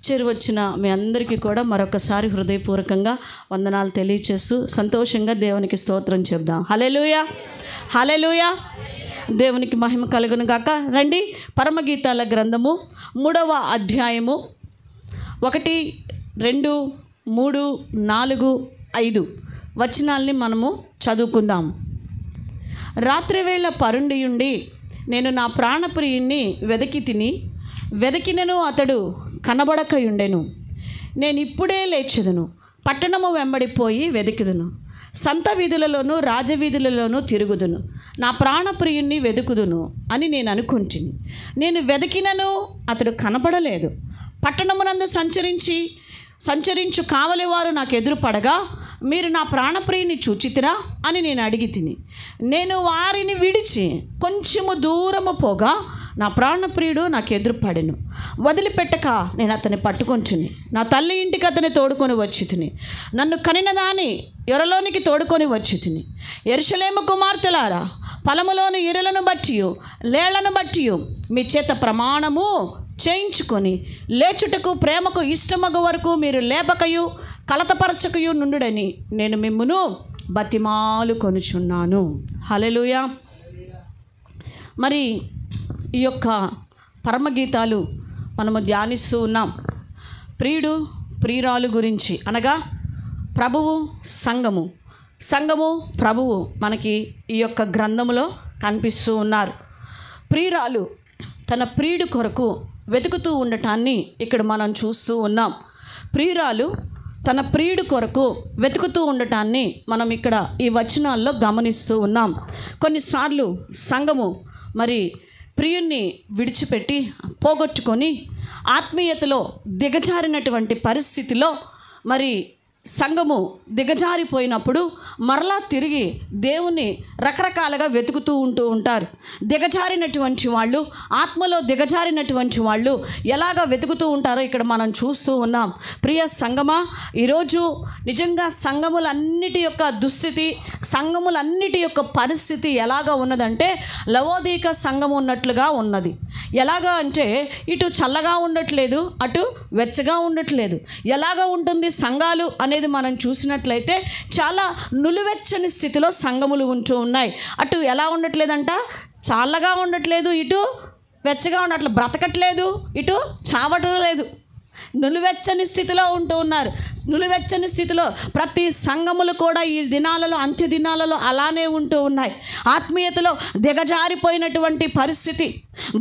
చేరువచ్చిన మీ అందరికీ కూడా మరొకసారి హృదయపూర్వకంగా వందనాలు తెలియచేస్తూ సంతోషంగా దేవునికి స్తోత్రం చెప్దాం. హల్లెలూయా, హల్లెలూయా. దేవునికి మహిమ కలుగును గాక. రండి, పరమగీతాల గ్రంథము 3వ అధ్యాయము 1, 2, 3, 4, 5 వచనాల్ని మనము చదువుకుందాం. రాత్రివేళ పరుండియుండి నేను నా ప్రాణప్రియుణ్ణి వెదకినను అతడు కనబడకయుండెను. నేను ఇప్పుడే లేచెదను, పట్టణము వెంబడిపోయి వెదికిదును, సంత వీధులలోను రాజవీధులలోనూ తిరుగుదును, నా ప్రాణప్రియుణ్ణి వెదుకుదును అని నేను అనుకుంటుని. నేను వెదకినను అతడు కనబడలేదు. పట్టణమునందు సంచరించు కావలివారు నాకు ఎదురుపడగా మీరు నా ప్రాణప్రియుని చూచితిరా అని నేను అడిగి తిని. నేను వారిని విడిచి కొంచెము దూరము పోగా నా ప్రాణప్రియుడు నాకు ఎదురుపడెను. వదిలిపెట్టక నేను అతన్ని పట్టుకొంచుని నా తల్లి ఇంటికి అతన్ని తోడుకొని వచ్చి తిని. నన్ను కనిన దాని ఎరలోనికి తోడుకొని వచ్చి తిని. యెరూషలేము కుమార్తెలారా, పొలములోని ఇరులను బట్టియు లేళ్లను బట్టియు మీ చేత ప్రమాణము చేయించుకొని లేచుటకు ప్రేమకు ఇష్టమగు వరకు మీరు లేపకయు కలతపరచకయు నుండుడని నేను మిమ్మును బతిమాలు కొనుచున్నాను. హల్లెలూయా. మరి ఈ యొక్క పరమగీతాలు మనము ధ్యానిస్తూ ఉన్నాం. ప్రియుడు ప్రియురాలు గురించి, అనగా ప్రభువు సంఘము ప్రభువు మనకి ఈ యొక్క గ్రంథములో కనిపిస్తూ ఉన్నారు. ప్రియురాలు తన ప్రియుడు కొరకు వెతుకుతూ ఉండటాన్ని ఇక్కడ మనం చూస్తూ ఉన్నాం. ప్రియురాలు తన ప్రియుడు కొరకు వెతుకుతూ ఉండటాన్ని మనం ఇక్కడ ఈ వచనాల్లో గమనిస్తూ ఉన్నాం. కొన్నిసార్లు సంఘము మరి ప్రియుణ్ణి విడిచిపెట్టి పోగొట్టుకొని ఆత్మీయతలో దిగజారినటువంటి పరిస్థితిలో మరి సంఘము దిగజారిపోయినప్పుడు మరలా తిరిగి దేవుని రకరకాలుగా వెతుకుతూ ఉంటారు. దిగజారినటువంటి వాళ్ళు, ఆత్మలో దిగజారినటువంటి వాళ్ళు ఎలాగ వెతుకుతూ ఉంటారో ఇక్కడ మనం చూస్తూ ఉన్నాం. ప్రియ సంఘమా, ఈరోజు నిజంగా సంఘములన్నిటి యొక్క దుస్థితి, సంఘములన్నిటి యొక్క పరిస్థితి ఎలాగా ఉన్నదంటే లవోదీక సంఘం ఉన్నట్లుగా ఉన్నది. ఎలాగా అంటే ఇటు చల్లగా ఉండట్లేదు, అటు వెచ్చగా ఉండట్లేదు. ఎలాగా ఉంటుంది సంఘాలు అనేది మనం చూసినట్లయితే చాలా నులివెచ్చని స్థితిలో సంఘములు ఉంటూ ఉన్నాయి. అటు ఎలా ఉండట్లేదంట, చల్లగా ఉండట్లేదు, ఇటు వెచ్చగా ఉండట్లేదు, బ్రతకట్లేదు, ఇటు చావటం లేదు. నులివెచ్చని స్థితిలో ఉంటూ ఉన్నారు. నులివెచ్చని స్థితిలో ప్రతి సంఘములు కూడా ఈ దినాలలో, అంత్య దినాలలో అలానే ఉంటూ ఉన్నాయి. ఆత్మీయతలో దిగజారిపోయినటువంటి పరిస్థితి,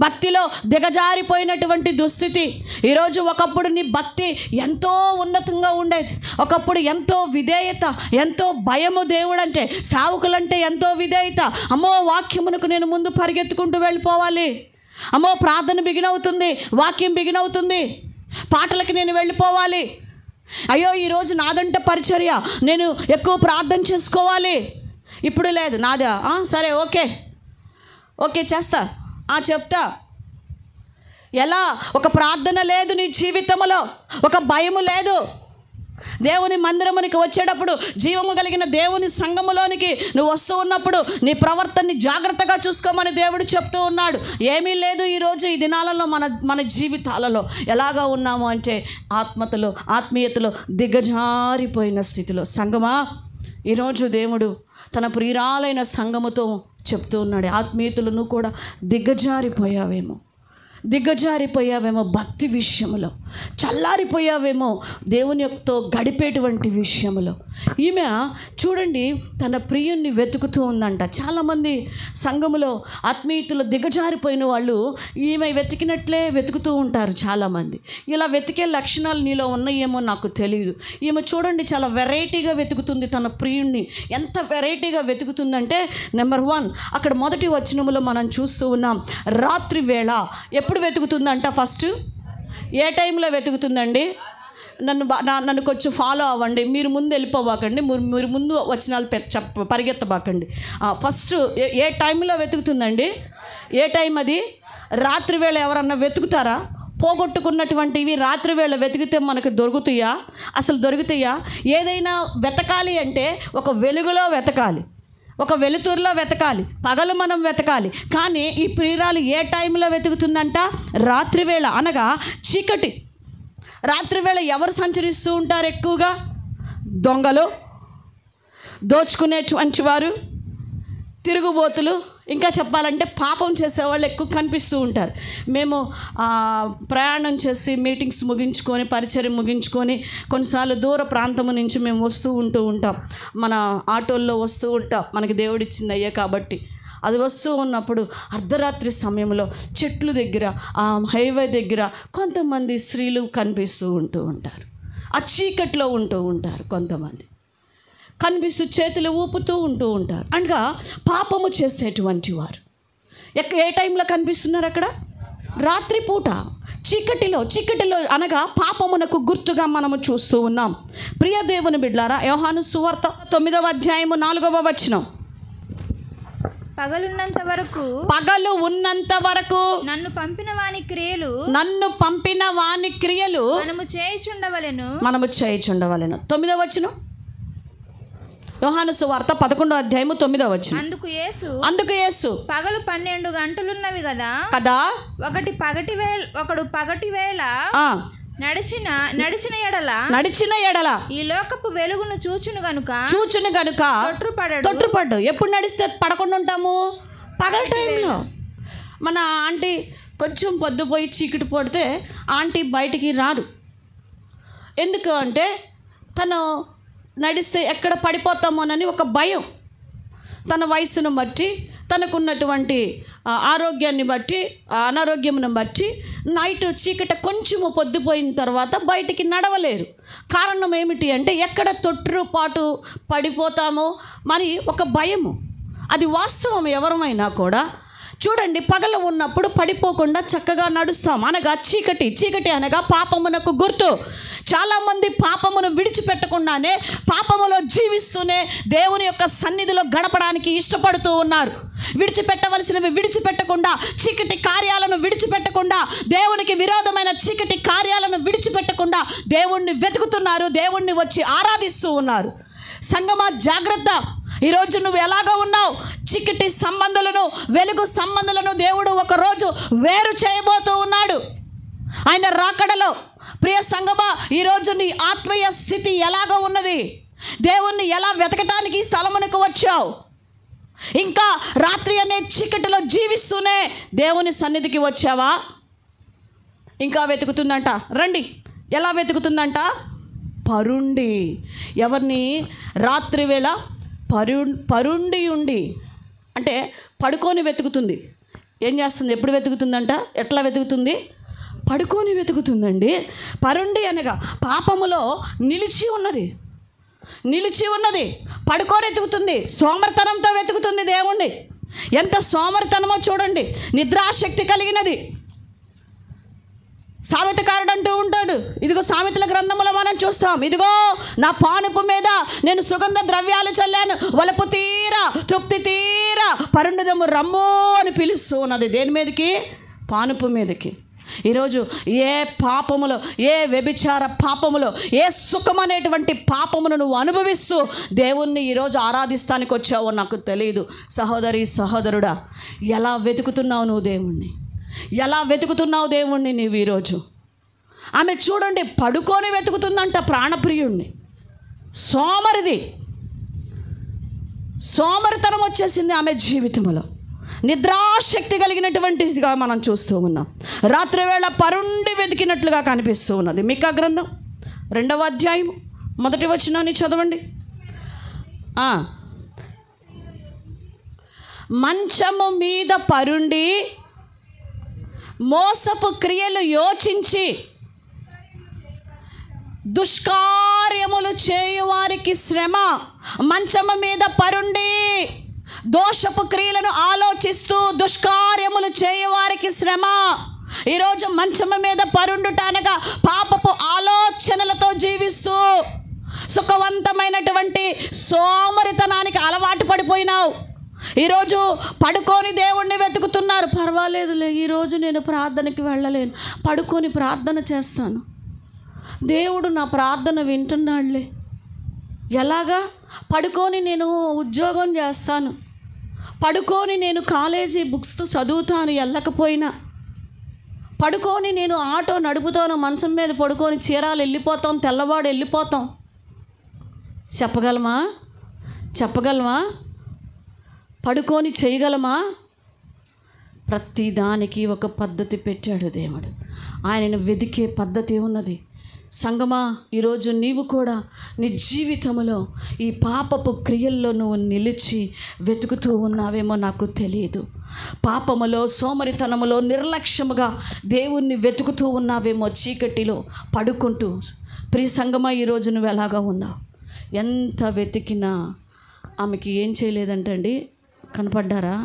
భక్తిలో దిగజారిపోయినటువంటి దుస్థితి. ఈరోజు ఒకప్పుడు నీ భక్తి ఎంతో ఉన్నతంగా ఉండేది. ఒకప్పుడు ఎంతో విధేయత, ఎంతో భయము, దేవుడంటే సేవకులంటే ఎంతో విధేయత. అమ్మో, వాక్యమునకు నేను ముందు పరిగెత్తుకుంటూ వెళ్ళిపోవాలి, అమ్మో ప్రార్థన బిగినవుతుంది, వాక్యం బిగినవుతుంది, పాటలకి నేను వెళ్ళిపోవాలి, అయ్యో ఈరోజు నాదంట పరిచర్య, నేను ఎక్కువ ప్రార్థన చేసుకోవాలి. ఇప్పుడు లేదు, నాదా, సరే ఓకే చేస్తా, చెప్తా. ఎలా? ఒక ప్రార్థన లేదు నీ జీవితంలో, ఒక భయము లేదు. దేవుని మందిరమునికి వచ్చేటప్పుడు, జీవము కలిగిన దేవుని సంఘములోనికి నువ్వు వస్తూ ఉన్నప్పుడు నీ ప్రవర్తనని జాగ్రత్తగా చూసుకోమని దేవుడు చెప్తూ ఉన్నాడు. ఏమీ లేదు ఈరోజు ఈ దినాలలో మన జీవితాలలో ఎలాగా ఉన్నాము అంటే ఆత్మీయతలో దిగజారిపోయిన స్థితిలో. సంఘమా, ఈరోజు దేవుడు తన ప్రియురాలైన సంఘముతో చెప్తూ ఉన్నాడు, ఆత్మీయతలు నువ్వు కూడా దిగజారిపోయావేమో భక్తి విషయంలో, చల్లారిపోయావేమో దేవుని యొక్కతో గడిపేటువంటి విషయంలో. ఈమె చూడండి, తన ప్రియుణ్ణి వెతుకుతూ ఉందంట. చాలామంది సంఘములో ఆత్మీయతలో దిగజారిపోయిన వాళ్ళు ఈమె వెతికినట్లే వెతుకుతూ ఉంటారు. చాలామంది ఇలా వెతికే లక్షణాలు నీలో ఉన్నాయేమో నాకు తెలియదు. ఈమె చూడండి, చాలా వెరైటీగా వెతుకుతుంది తన ప్రియుణ్ణి. ఎంత వెరైటీగా వెతుకుతుందంటే, నెంబర్ 1 అక్కడ మొదటి వచనములో మనం చూస్తూ ఉన్నాం, రాత్రి వేళ. ఎప్పుడు వెతుకుతుందంట? ఫస్ట్ ఏ టైంలో వెతుకుతుందండి? నన్ను కొంచెం ఫాలో అవ్వండి, మీరు ముందు వెళ్ళిపోబాకండి, మీరు ముందు వచనాలు పరిగెత్తబాకండి. ఫస్ట్ ఏ టైంలో వెతుకుతుందండి? ఏ టైం అది? రాత్రి వేళ. ఎవరన్నా వెతుకుతారా? పోగొట్టుకున్నటువంటివి రాత్రి వేళ వెతికితే మనకు దొరుకుతాయా? అసలు దొరుకుతాయా? ఏదైనా వెతకాలి అంటే ఒక వెలుగులో వెతకాలి, ఒక వెలుతురులో వెతకాలి, పగలు మనం వెతకాలి. కానీ ఈ ప్రియురాలు ఏ టైంలో వెతుకుతుందంట? రాత్రివేళ, అనగా చీకటి. రాత్రి వేళ ఎవరు సంచరిస్తూ ఉంటారు ఎక్కువగా? దొంగలు, దోచుకునేటువంటి వారు, తిరుగుబోతులు, ఇంకా చెప్పాలంటే పాపం చేసేవాళ్ళు ఎక్కువ కనిపిస్తూ ఉంటారు. మేము ప్రయాణం చేసి మీటింగ్స్ ముగించుకొని, పరిచర్య ముగించుకొని కొన్నిసార్లు దూర ప్రాంతం నుంచి మేము వస్తూ ఉంటాం. మన ఆటోల్లో వస్తూ ఉంటాం, మనకి దేవుడిచ్చింది అయ్యే కాబట్టి. అది వస్తూ ఉన్నప్పుడు అర్ధరాత్రి సమయంలో చెట్లు దగ్గర, హైవే దగ్గర కొంతమంది స్త్రీలు కనిపిస్తూ ఉంటారు. ఆ చీకట్లో ఉంటూ ఉంటారు. కొంతమంది కనిపిస్తూ చేతులు ఊపుతూ ఉంటారు. అనగా పాపము చేసేటువంటి వారు ఏ టైంలో కనిపిస్తున్నారు? అక్కడ రాత్రిపూట చీకటిలో అనగా పాపమునకు గుర్తుగా మనము చూస్తూ ఉన్నాం. ప్రియ దేవుని బిడ్డలారా, యోహాను సువార్త 9వ అధ్యాయము 4వ వచనం. పగలు ఉన్నంత వరకు నన్ను పంపిన వాని క్రియలు మనము చేయుచుండవలెను. 9వ వచనం, యోహాను సువార్త 11వ అధ్యాయము 9వ వచనం. అందుకు యేసు పగలు 12 గంటలున్నవి కదా, ఒకడు పగటి వేళ నడిచిన ఎడల ఈ లోకపు వెలుగును చూచును గనుక తొట్టుపడ్డు. ఎప్పుడు నడిస్తే పడకుండా ఉంటాము? పగల టైంలో. మన ఆంటీ కొంచెం పొద్దుపోయి చీకటి పడితే ఆంటీ బయటికి రారు. ఎందుకు అంటే తను నడిస్తే ఎక్కడ పడిపోతామోనని ఒక భయం. తన వయసును బట్టి, తనకున్నటువంటి ఆరోగ్యాన్ని బట్టి, అనారోగ్యమును బట్టి నైట్ చీకట కొంచెము పొద్దుపోయిన తర్వాత బయటికి నడవలేరు. కారణం ఏమిటి అంటే ఎక్కడ తొట్టుపాటు పడిపోతామో మరి ఒక భయము. అది వాస్తవం. ఎవరమైనా కూడా చూడండి, పగలు ఉన్నప్పుడు పడిపోకుండా చక్కగా నడుస్తాం. అనగా చీకటి అనగా పాపమునకు గుర్తు. చాలామంది పాపమును విడిచిపెట్టకుండానే, పాపములో జీవిస్తూనే దేవుని యొక్క సన్నిధిలో గడపడానికి ఇష్టపడుతూ ఉన్నారు. విడిచిపెట్టవలసినవి విడిచిపెట్టకుండా, చీకటి కార్యాలను విడిచిపెట్టకుండా, దేవునికి విరోధమైన చీకటి కార్యాలను విడిచిపెట్టకుండా దేవుణ్ణి వెతుకుతున్నారు, దేవుణ్ణి వచ్చి ఆరాధిస్తూ ఉన్నారు. సంగమా, జాగ్రత్త. ఈరోజు నువ్వు ఎలాగ ఉన్నావు? చీకటి సంబంధాలను, వెలుగు సంబంధాలను దేవుడు ఒకరోజు వేరు చేయబోతూ ఉన్నాడు ఆయన రాకడలో. ప్రియ సంగమా, ఈరోజు నీ ఆత్మీయ స్థితి ఎలాగ ఉన్నది? దేవుణ్ణి ఎలా వెతకటానికి స్థలమునకు వచ్చావు? ఇంకా రాత్రి అనే చీకటిలో జీవిస్తూనే దేవుని సన్నిధికి వచ్చావా? ఇంకా వెతుకుతుందంట. రండి, ఎలా వెతుకుతుందంట? పరుండి. ఎవరిని? రాత్రి వేళ పరుండి ఉండి, అంటే పడుకొని వెతుకుతుంది. ఏం చేస్తుంది? ఎప్పుడు వెతుకుతుందంట? ఎట్లా వెతుకుతుంది? పడుకొని వెతుకుతుందండి. పరుండి అనగా పాపములో నిలిచి ఉన్నది, పడుకొని వెతుకుతుంది. సోమరితనంతో వెతుకుతుంది దేవుణ్ణి. ఎంత సోమరితనమో చూడండి. నిద్రాశక్తి కలిగినది. సామెతకారుడు అంటూ ఉంటాడు, ఇదిగో సామెతల గ్రంథంలో మనం చూస్తాం, ఇదిగో నా పానుపు మీద నేను సుగంధ ద్రవ్యాలు చల్లాను, వలపు తీరా, తృప్తి తీరా, పరుండుదము రమ్ము అని పిలుస్తూ ఉన్నది. దేని మీదకి? పానుపు మీదకి. ఈరోజు ఏ పాపములో, ఏ వ్యభిచార పాపములో, ఏ సుఖం అనేటువంటి పాపమును నువ్వు అనుభవిస్తూ దేవుణ్ణి ఈరోజు ఆరాధిస్తానికి వచ్చావో నాకు తెలియదు. సహోదరి, సహోదరుడా, ఎలా వెతుకుతున్నావు నువ్వు దేవుణ్ణి? ఎలా వెతుకుతున్నావు దేవుణ్ణి నీవు ఈరోజు? ఆమె చూడండి, పడుకొని వెతుకుతుందంట ప్రాణప్రియుణ్ణి. సోమరితనం వచ్చేసింది ఆమె జీవితంలో. నిద్రాశక్తి కలిగినటువంటిదిగా మనం చూస్తూ ఉన్నాం. రాత్రివేళ పరుండి వెతికినట్లుగా కనిపిస్తూ ఉన్నది. మీకా గ్రంథం 2వ అధ్యాయం 1వ వచనాన్ని చదవండి. మంచము మీద పరుండి మోసపు క్రియలు యోచించి దుష్కార్యములు చేయువారికి శ్రమ. మంచము మీద పరుండి దోషపు క్రియలను ఆలోచిస్తూ దుష్కార్యములు చేయువారికి శ్రమ. ఈరోజు మంచము మీద పరుండుట అనగా పాపపు ఆలోచనలతో జీవిస్తూ సుఖవంతమైనటువంటి సోమరితనానికి అలవాటు పడిపోయినావు. ఈరోజు పడుకొని దేవుణ్ణి వెతుకుతున్నారు. పర్వాలేదులే, ఈరోజు నేను ప్రార్థనకి వెళ్ళలేను, పడుకొని ప్రార్థన చేస్తాను, దేవుడు నా ప్రార్థన వింటున్నాడులే. ఎలాగా? పడుకొని నేను ఉద్యోగం చేస్తాను, పడుకొని నేను కాలేజీ బుక్స్ చదువుతాను, వెళ్ళకపోయినా పడుకొని నేను ఆటో నడుపుతాను, మంచం మీద పడుకొని చీరాలు వెళ్ళిపోతాం, తెల్లవాడు వెళ్ళిపోతాం. చెప్పగలమా? పడుకొని చేయగలమా? ప్రతి దానికి ఒక పద్ధతి పెట్టాడు దేవుడు. ఆయనను వెతికే పద్ధతి ఉన్నది. సంగమా, ఈరోజు నీవు కూడా నీ జీవితంలో ఈ పాపపు క్రియల్లో నువ్వు నిలిచి వెతుకుతూ ఉన్నావేమో నాకు తెలియదు. పాపములో, సోమరితనములో, నిర్లక్ష్యముగా దేవుణ్ణి వెతుకుతూ ఉన్నావేమో, చీకటిలో పడుకుంటూ. ప్రియ సంగమా, ఈరోజు నువ్వు ఎలాగా ఉన్నావు? ఎంత వెతికినా ఆమెకి ఏం చేయలేదంటండి, కనపడ్డారా?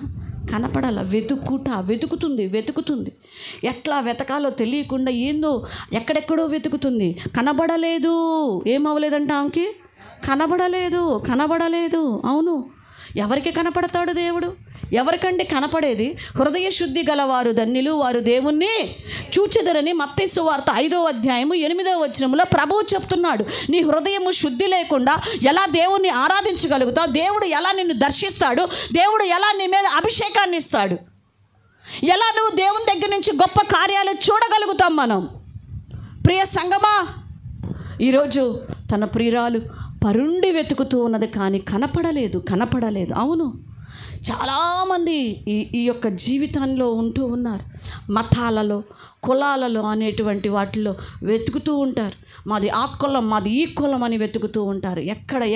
కనపడాల. వెతుకుతుంది. ఎట్లా వెతకాలో తెలియకుండా ఏందో ఎక్కడెక్కడో వెతుకుతుంది. కనబడలేదు. ఏమవ్వలేదంట ఆమెకి? కనబడలేదు. అవును, ఎవరికి కనపడతాడు దేవుడు? ఎవరికండి కనపడేది? హృదయ శుద్ధి గలవారు ధన్యులు, వారు దేవుణ్ణి చూచెదరని మత్తయి సువార్త 5వ అధ్యాయము 8వ వచనంలో ప్రభువు చెప్తున్నాడు. నీ హృదయము శుద్ధి లేకుండా ఎలా దేవుణ్ణి ఆరాధించగలుగుతావు? దేవుడు ఎలా నిన్ను దర్శిస్తాడు? దేవుడు ఎలా నీ మీద అభిషేకాన్ని ఇస్తాడు? ఎలా నువ్వు దేవుని దగ్గర నుంచి గొప్ప కార్యాలు చూడగలుగుతాం మనం? ప్రియ సంగమా, ఈరోజు తన ప్రియురాలు పరుండి వెతుకుతూ ఉన్నది, కానీ కనపడలేదు. అవును, చాలామంది ఈ యొక్క జీవితంలో ఉంటూ ఉన్నారు. మతాలలో, కులాలలో అనేటువంటి వాటిల్లో వెతుకుతూ ఉంటారు. మాది ఆ కులం, మాది ఈ కులం అని వెతుకుతూ ఉంటారు.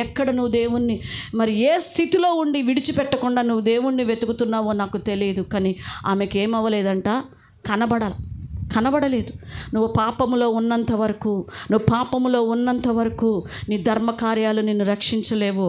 ఎక్కడ నువ్వు దేవుణ్ణి మరి ఏ స్థితిలో ఉండి విడిచిపెట్టకుండా నువ్వు దేవుణ్ణి వెతుకుతున్నావో నాకు తెలియదు. కానీ ఆమెకి ఏమవ్వలేదంట? కనబడలేదు. నువ్వు పాపములో ఉన్నంత వరకు నీ ధర్మకార్యాలు నిన్ను రక్షించలేవు.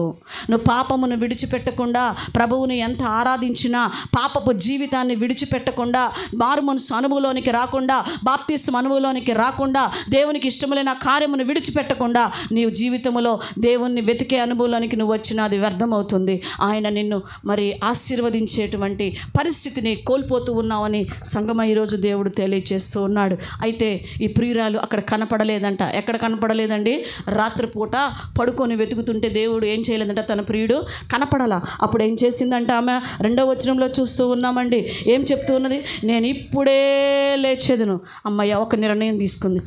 నువ్వు పాపమును విడిచిపెట్టకుండా, ప్రభువుని ఎంత ఆరాధించినా, పాపపు జీవితాన్ని విడిచిపెట్టకుండా, మారు మనసు అనుభవంలోనికి రాకుండా, బాప్తిస్మ అనుభవంలోనికి రాకుండా, దేవునికి ఇష్టములైన కార్యమును విడిచిపెట్టకుండా నీవు జీవితంలో దేవుణ్ణి వెతికే అనుభవంలోనికి నువ్వు వచ్చినా అది వ్యర్థమవుతుంది. ఆయన నిన్ను మరి ఆశీర్వదించేటువంటి పరిస్థితిని కోల్పోతూ ఉన్నావని సంగమ ఈరోజు దేవుడు తెలియజేస్తూ ఉన్నాడు. అయితే ఈ ప్రియురాలు అక్కడ కనపడలేదంట. ఎక్కడ కనపడలేదండి? రాత్రిపూట పడుకొని వెతుకుతుంటే దేవుడు ఏం చేయలేదంట, తన ప్రియుడు కనపడాల. అప్పుడు ఏం చేసిందంట ఆమె? 2వ వచనంలో చూస్తూ ఉన్నామండి. ఏం చెప్తూ ఉన్నది? నేను ఇప్పుడే లేచేదను. అమ్మయ్య, ఒక నిర్ణయం తీసుకుంది,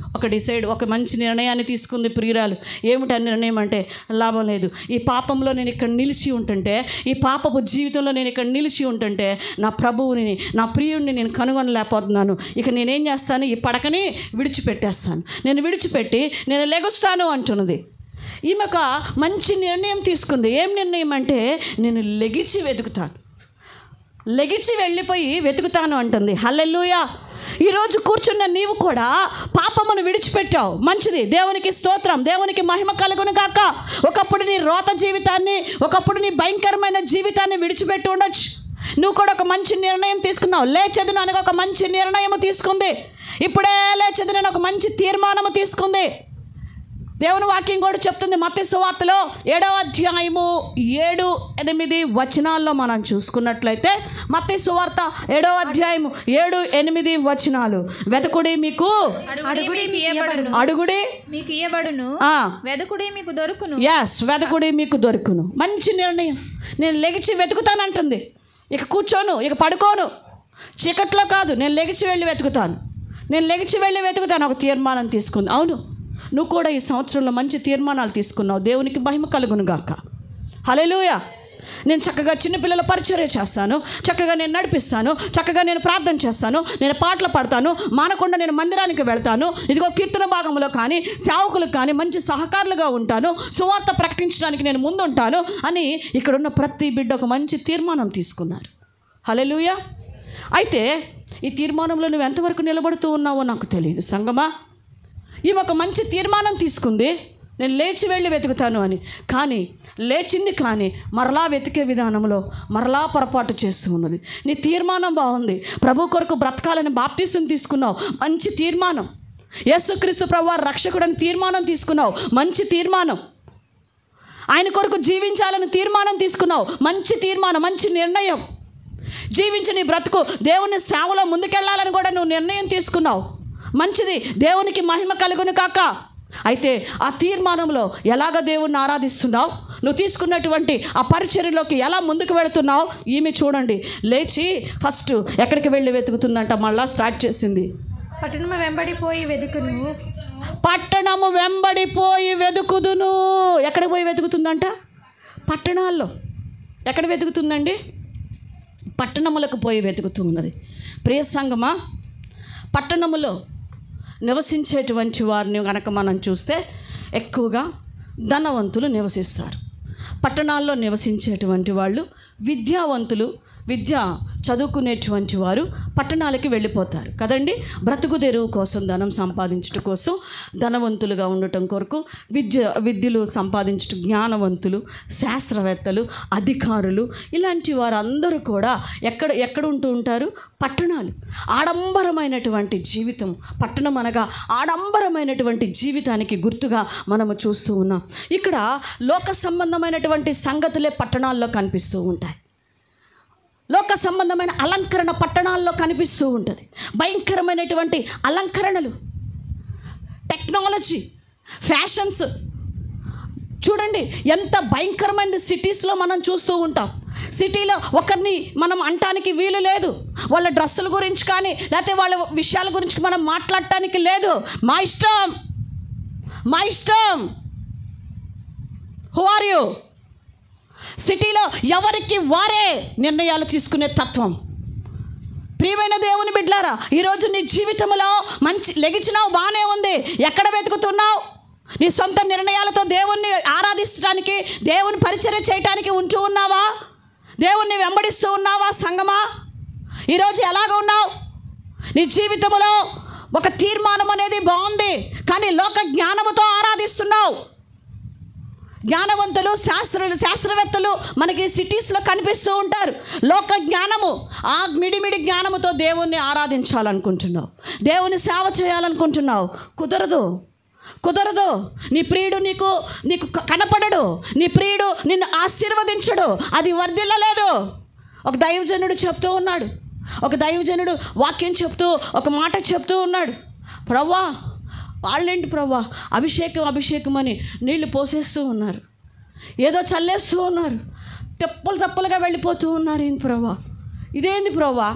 ఒక మంచి నిర్ణయాన్ని తీసుకుంది ప్రియురాలు. ఏమిటి ఆ నిర్ణయం అంటే, లాభం లేదు, ఈ పాపంలో నేను ఇక్కడ నిలిచి ఉంటుంటే, ఈ పాపపు జీవితంలో నేను ఇక్కడ నిలిచి ఉంటుంటే నా ప్రభువుని, నా ప్రియుడిని నేను కనుగొనలేకపోతున్నాను. ఇక నేనేం చేస్తాను? ఈ పడకని విడిచిపెట్టేస్తాను. నేను విడిచిపెట్టి నేను లెగుస్తాను అంటున్నది. ఈమె ఒక మంచి నిర్ణయం తీసుకుంది. ఏం నిర్ణయం అంటే, నేను లెగిచి వెళ్ళిపోయి వెతుకుతాను అంటుంది. హల్లెలూయా. ఈరోజు కూర్చున్న నీవు కూడా పాపమును విడిచిపెట్టావు, మంచిది, దేవునికి స్తోత్రం, దేవునికి మహిమ కలుగును గాక. ఒకప్పుడు నీ రోత జీవితాన్ని, ఒకప్పుడు నీ భయంకరమైన జీవితాన్ని విడిచిపెట్టి ఉండొచ్చు. నువ్వు కూడా ఒక మంచి నిర్ణయం తీసుకున్నావు. లేచెదను అనగా ఒక మంచి నిర్ణయం తీసుకుంది. ఇప్పుడే లేచెదను అని ఒక మంచి తీర్మానము తీసుకుంది. దేవుని వాక్యం కూడా చెప్తుంది మత్తయి సువార్తలో 7వ అధ్యాయము 7-8 వచనాల్లో మనం చూసుకున్నట్లయితే, మత్తయి సువార్త 7వ అధ్యాయము 7-8 వచనాలు. వెతుకుడి మీకు అడుగుడి మీకు ఇయ్యబడును, వెతుకుడి మీకు దొరుకును. వెతుకుడి మీకు దొరుకును. మంచి నిర్ణయం. నేను లెగిచి వెతుకుతానంటుంది. ఇక కూర్చోను, ఇక పడుకోను, చీకట్లో కాదు, నేను లెగిచి వెళ్ళి వెతుకుతాను. ఒక తీర్మానం తీసుకుంది. అవును, నువ్వు కూడా ఈ సంవత్సరంలో మంచి తీర్మానాలు తీసుకున్నావు. దేవునికి మహిమ కలుగును గాక. హల్లెలూయా. నేను చక్కగా చిన్నపిల్లల పరిచర్య చేస్తాను, చక్కగా నేను నడిపిస్తాను, చక్కగా నేను ప్రార్థన చేస్తాను, నేను పాటలు పాడతాను, మానకుండా నేను మందిరానికి వెళ్తాను, ఇదిగో కీర్తన భాగంలో కానీ సేవకులకు కానీ మంచి సహకారులుగా ఉంటాను, సువార్త ప్రకటించడానికి నేను ముందుంటాను అని ఇక్కడున్న ప్రతి బిడ్డ ఒక మంచి తీర్మానం తీసుకున్నారు. హల్లెలూయా. అయితే ఈ తీర్మానంలో నువ్వు ఎంతవరకు నిలబడుతూ ఉన్నావో నాకు తెలియదు. సంగమా, ఈమె ఒక మంచి తీర్మానం తీసుకుంది, నేను లేచి వెళ్ళి వెతుకుతాను అని. కానీ లేచింది, కానీ మరలా వెతికే విధానంలో మరలా పొరపాటు చేస్తూ ఉన్నది. నీ తీర్మానం బాగుంది, ప్రభు కొరకు బ్రతకాలని బాప్తిసం తీసుకున్నావు, మంచి తీర్మానం. యేసుక్రీస్తు ప్రభువారు రక్షకుడని తీర్మానం తీసుకున్నావు, మంచి తీర్మానం. ఆయన కొరకు జీవించాలని తీర్మానం తీసుకున్నావు, మంచి తీర్మానం, మంచి నిర్ణయం. జీవించి నీ బ్రతుకు దేవుని సేవలో ముందుకెళ్ళాలని కూడా నువ్వు నిర్ణయం తీసుకున్నావు, మంచిది, దేవునికి మహిమ కలుగును కాక. అయితే ఆ తీర్మానంలో ఎలాగ దేవుణ్ణి ఆరాధిస్తున్నావు, నువ్వు తీసుకున్నటువంటి ఆ పరిచర్యలోకి ఎలా ముందుకు వెళుతున్నావు. ఈమె చూడండి, లేచి ఫస్ట్ ఎక్కడికి వెళ్ళి వెతుకుతుందంట, మళ్ళా స్టార్ట్ చేసింది. పట్టణము వెంబడిపోయి వెదుకును. పట్టణము వెంబడిపోయి వెదుకుదును. ఎక్కడికి పోయి వెతుకుతుందంట? పట్టణాల్లో. ఎక్కడ వెతుకుతుందండి? పట్టణములకు పోయి వెతుకుతూ ఉన్నది. ప్రియ సంగమా, పట్టణములో నివసించేటువంటి వారిని కనుక మనం చూస్తే ఎక్కువగా ధనవంతులు నివసిస్తారు. పట్టణాల్లో నివసించేటువంటి వాళ్ళు విద్యావంతులు, విద్య చదువుకునేటువంటి వారు పట్టణాలకి వెళ్ళిపోతారు కదండి. బ్రతుకు తెరువు కోసం, ధనం సంపాదించడం కోసం, ధనవంతులుగా ఉండటం కొరకు విద్యలు సంపాదించడం, జ్ఞానవంతులు, శాస్త్రవేత్తలు, అధికారులు, ఇలాంటి వారందరూ కూడా ఎక్కడ ఉంటూ ఉంటారు? పట్టణాలు. ఆడంబరమైనటువంటి జీవితం. పట్టణం అనగా ఆడంబరమైనటువంటి జీవితానికి గుర్తుగా మనము చూస్తూ ఉన్నాం. ఇక్కడ లోక సంబంధమైనటువంటి సంగతులే పట్టణాల్లో కనిపిస్తూ ఉంటాయి. లోక సంబంధమైన అలంకరణ పట్టణాల్లో కనిపిస్తూ ఉంటుంది. భయంకరమైనటువంటి అలంకరణలు, టెక్నాలజీ, ఫ్యాషన్స్. చూడండి ఎంత భయంకరమైన సిటీస్లో మనం చూస్తూ ఉంటాం. సిటీలో ఒకరిని మనం అనటానికి వీలు లేదు. వాళ్ళ డ్రెస్సుల గురించి కానీ లేకపోతే వాళ్ళ విషయాల గురించి మనం మాట్లాడటానికి లేదు. మా ఇష్టం. Who are you? సిటీలో ఎవరికి వారే నిర్ణయాలు తీసుకునే తత్వం. ప్రియమైన దేవుని బిడ్డలారా, ఈరోజు నీ జీవితంలో లెగిచినావు, బాగానే ఉంది. ఎక్కడ వెతుకుతున్నావు? నీ సొంత నిర్ణయాలతో దేవుణ్ణి ఆరాధించడానికి, దేవుని పరిచర్య చేయడానికి ఉంటూ ఉన్నావా? దేవుణ్ణి వెంబడిస్తూ ఉన్నావా? సంగమా, ఈరోజు ఎలాగ ఉన్నావు? నీ జీవితంలో ఒక తీర్మానం అనేది బాగుంది, కానీ లోక జ్ఞానముతో ఆరాధిస్తున్నావు. జ్ఞానవంతులు, శాస్త్రవేత్తలు మనకి సిటీస్లో కనిపిస్తూ ఉంటారు. లోక జ్ఞానము, ఆ మిడిమిడి జ్ఞానముతో దేవుణ్ణి ఆరాధించాలనుకుంటున్నావు, దేవుని సేవ చేయాలనుకుంటున్నావు. కుదరదు. నీ ప్రియుడు నీకు కనపడడు. నీ ప్రియుడు నిన్ను ఆశీర్వదించడు. అది వర్ధిల్లలేదు. ఒక దైవజనుడు చెప్తూ ఉన్నాడు. ఒక దైవజనుడు వాక్యం చెప్తూ ఒక మాట చెప్తూ ఉన్నాడు. ప్రవ్వా, వాళ్ళేంటి ప్రవ్వా, అభిషేకం అని నీళ్లు పోసేస్తూ ఉన్నారు, ఏదో చల్లేస్తూ ఉన్నారు, తప్పులుగా వెళ్ళిపోతూ ఉన్నారు. ఏంటి ప్రవ్వా, ఇదేంది ప్రవ్వా,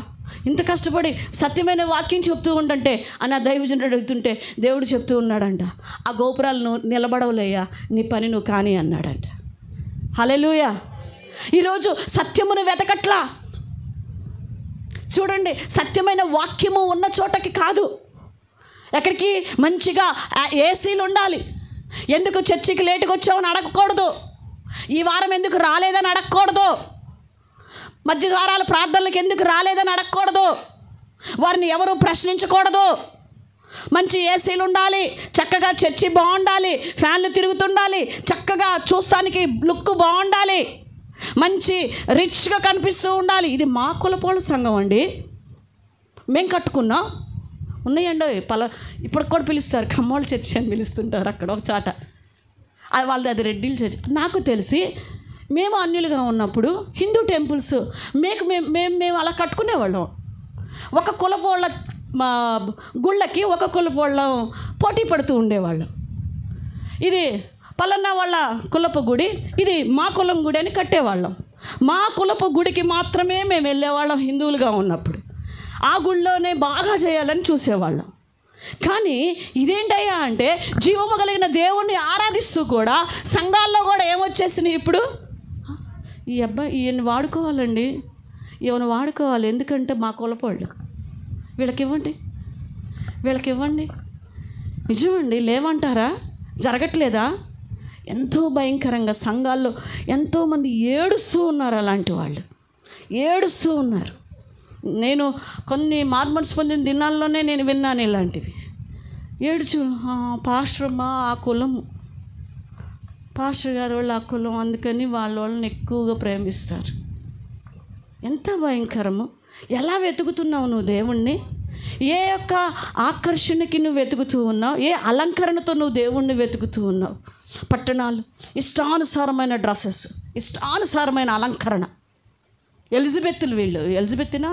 ఇంత కష్టపడి సత్యమైన వాక్యం చెప్తూ ఉండంటే అని ఆ దైవజనుడు అడుగుతుంటే దేవుడు చెప్తూ ఉన్నాడంట, ఆ గోపురాలను నిలబడవలేయా, నీ పని నువ్వు కానీ అన్నాడంట. హల్లెలూయా. ఈరోజు సత్యమును వెతకట్లా. చూడండి, సత్యమైన వాక్యము ఉన్న చోటకి కాదు, ఎక్కడికి మంచిగా ఏసీలు ఉండాలి. ఎందుకు చర్చికి లేటుగా వచ్చావని అడగకూడదు. ఈ వారం ఎందుకు రాలేదని అడగకూడదు. మధ్య ద్వారాల ప్రార్థనలకు ఎందుకు రాలేదని అడగకూడదు. వారిని ఎవరు ప్రశ్నించకూడదు. మంచి ఏసీలు ఉండాలి, చక్కగా చర్చి బాగుండాలి, ఫ్యాన్లు తిరుగుతుండాలి, చక్కగా చూస్తానికి లుక్ బాగుండాలి, మంచి రిచ్గా కనిపిస్తూ ఉండాలి. ఇది మా కులపోళ్ళ సంఘం అండి, మేము కట్టుకున్నాం. ఉన్నాయండి ఇప్పటికి కూడా పిలుస్తారు, కమ్మోళ్ళ చర్చి అని పిలుస్తుంటారు. అక్కడ ఒక చాట వాళ్ళది, అది రెడ్డిల చర్చి. నాకు తెలిసి మేము అన్యులుగా ఉన్నప్పుడు హిందూ టెంపుల్స్ మేము అలా కట్టుకునేవాళ్ళం. ఒక కులపోళ్ళ గుళ్ళకి ఒక కులపోళ్ళం పోటీ పడుతూ ఉండేవాళ్ళం. ఇది పలానా వాళ్ళ కులపు గుడి, ఇది మా కులం గుడి అని కట్టేవాళ్ళం. మా కులపు గుడికి మాత్రమే మేము వెళ్ళేవాళ్ళం హిందువులుగా ఉన్నప్పుడు. ఆ గుళ్ళోనే బాగా చేయాలని చూసేవాళ్ళం. కానీ ఇదేంటయ్యా అంటే, జీవము కలిగిన దేవుణ్ణి ఆరాధిస్తూ కూడా సంఘాల్లో కూడా ఏమొచ్చేసినాయి ఇప్పుడు, ఈ అబ్బాయి ఈయన వాడుకోవాలండి, ఈయన వాడుకోవాలి, ఎందుకంటే మా కులపోళ్ళు, వీళ్ళకి ఇవ్వండి. నిజమండి, లేవంటారా? జరగట్లేదా? ఎంతో భయంకరంగా సంఘాల్లో ఎంతోమంది ఏడుస్తూ ఉన్నారు. అలాంటి వాళ్ళు ఏడుస్తూ ఉన్నారు. నేను కొన్ని మార్మన్స్ పొందిన దినాల్లోనే నేను విన్నాను ఇలాంటివి. ఏడుచు, పాస్టర్ అమ్మా ఆ కులము, పాస్టర్ గారు వాళ్ళు ఆ కులం, అందుకని వాళ్ళని ఎక్కువగా ప్రేమిస్తారు. ఎంత భయంకరము! ఎలా వెతుకుతున్నావు నువ్వు దేవుణ్ణి? ఏ యొక్క ఆకర్షణకి నువ్వు వెతుకుతూ ఉన్నావు? ఏ అలంకరణతో నువ్వు దేవుణ్ణి వెతుకుతూ ఉన్నావు? పట్టణాలు, ఇష్టానుసారమైన డ్రెస్సెస్, ఇష్టానుసారమైన అలంకరణ. ఎలిజబెత్తులు, వీళ్ళు ఎలిజబెత్తినా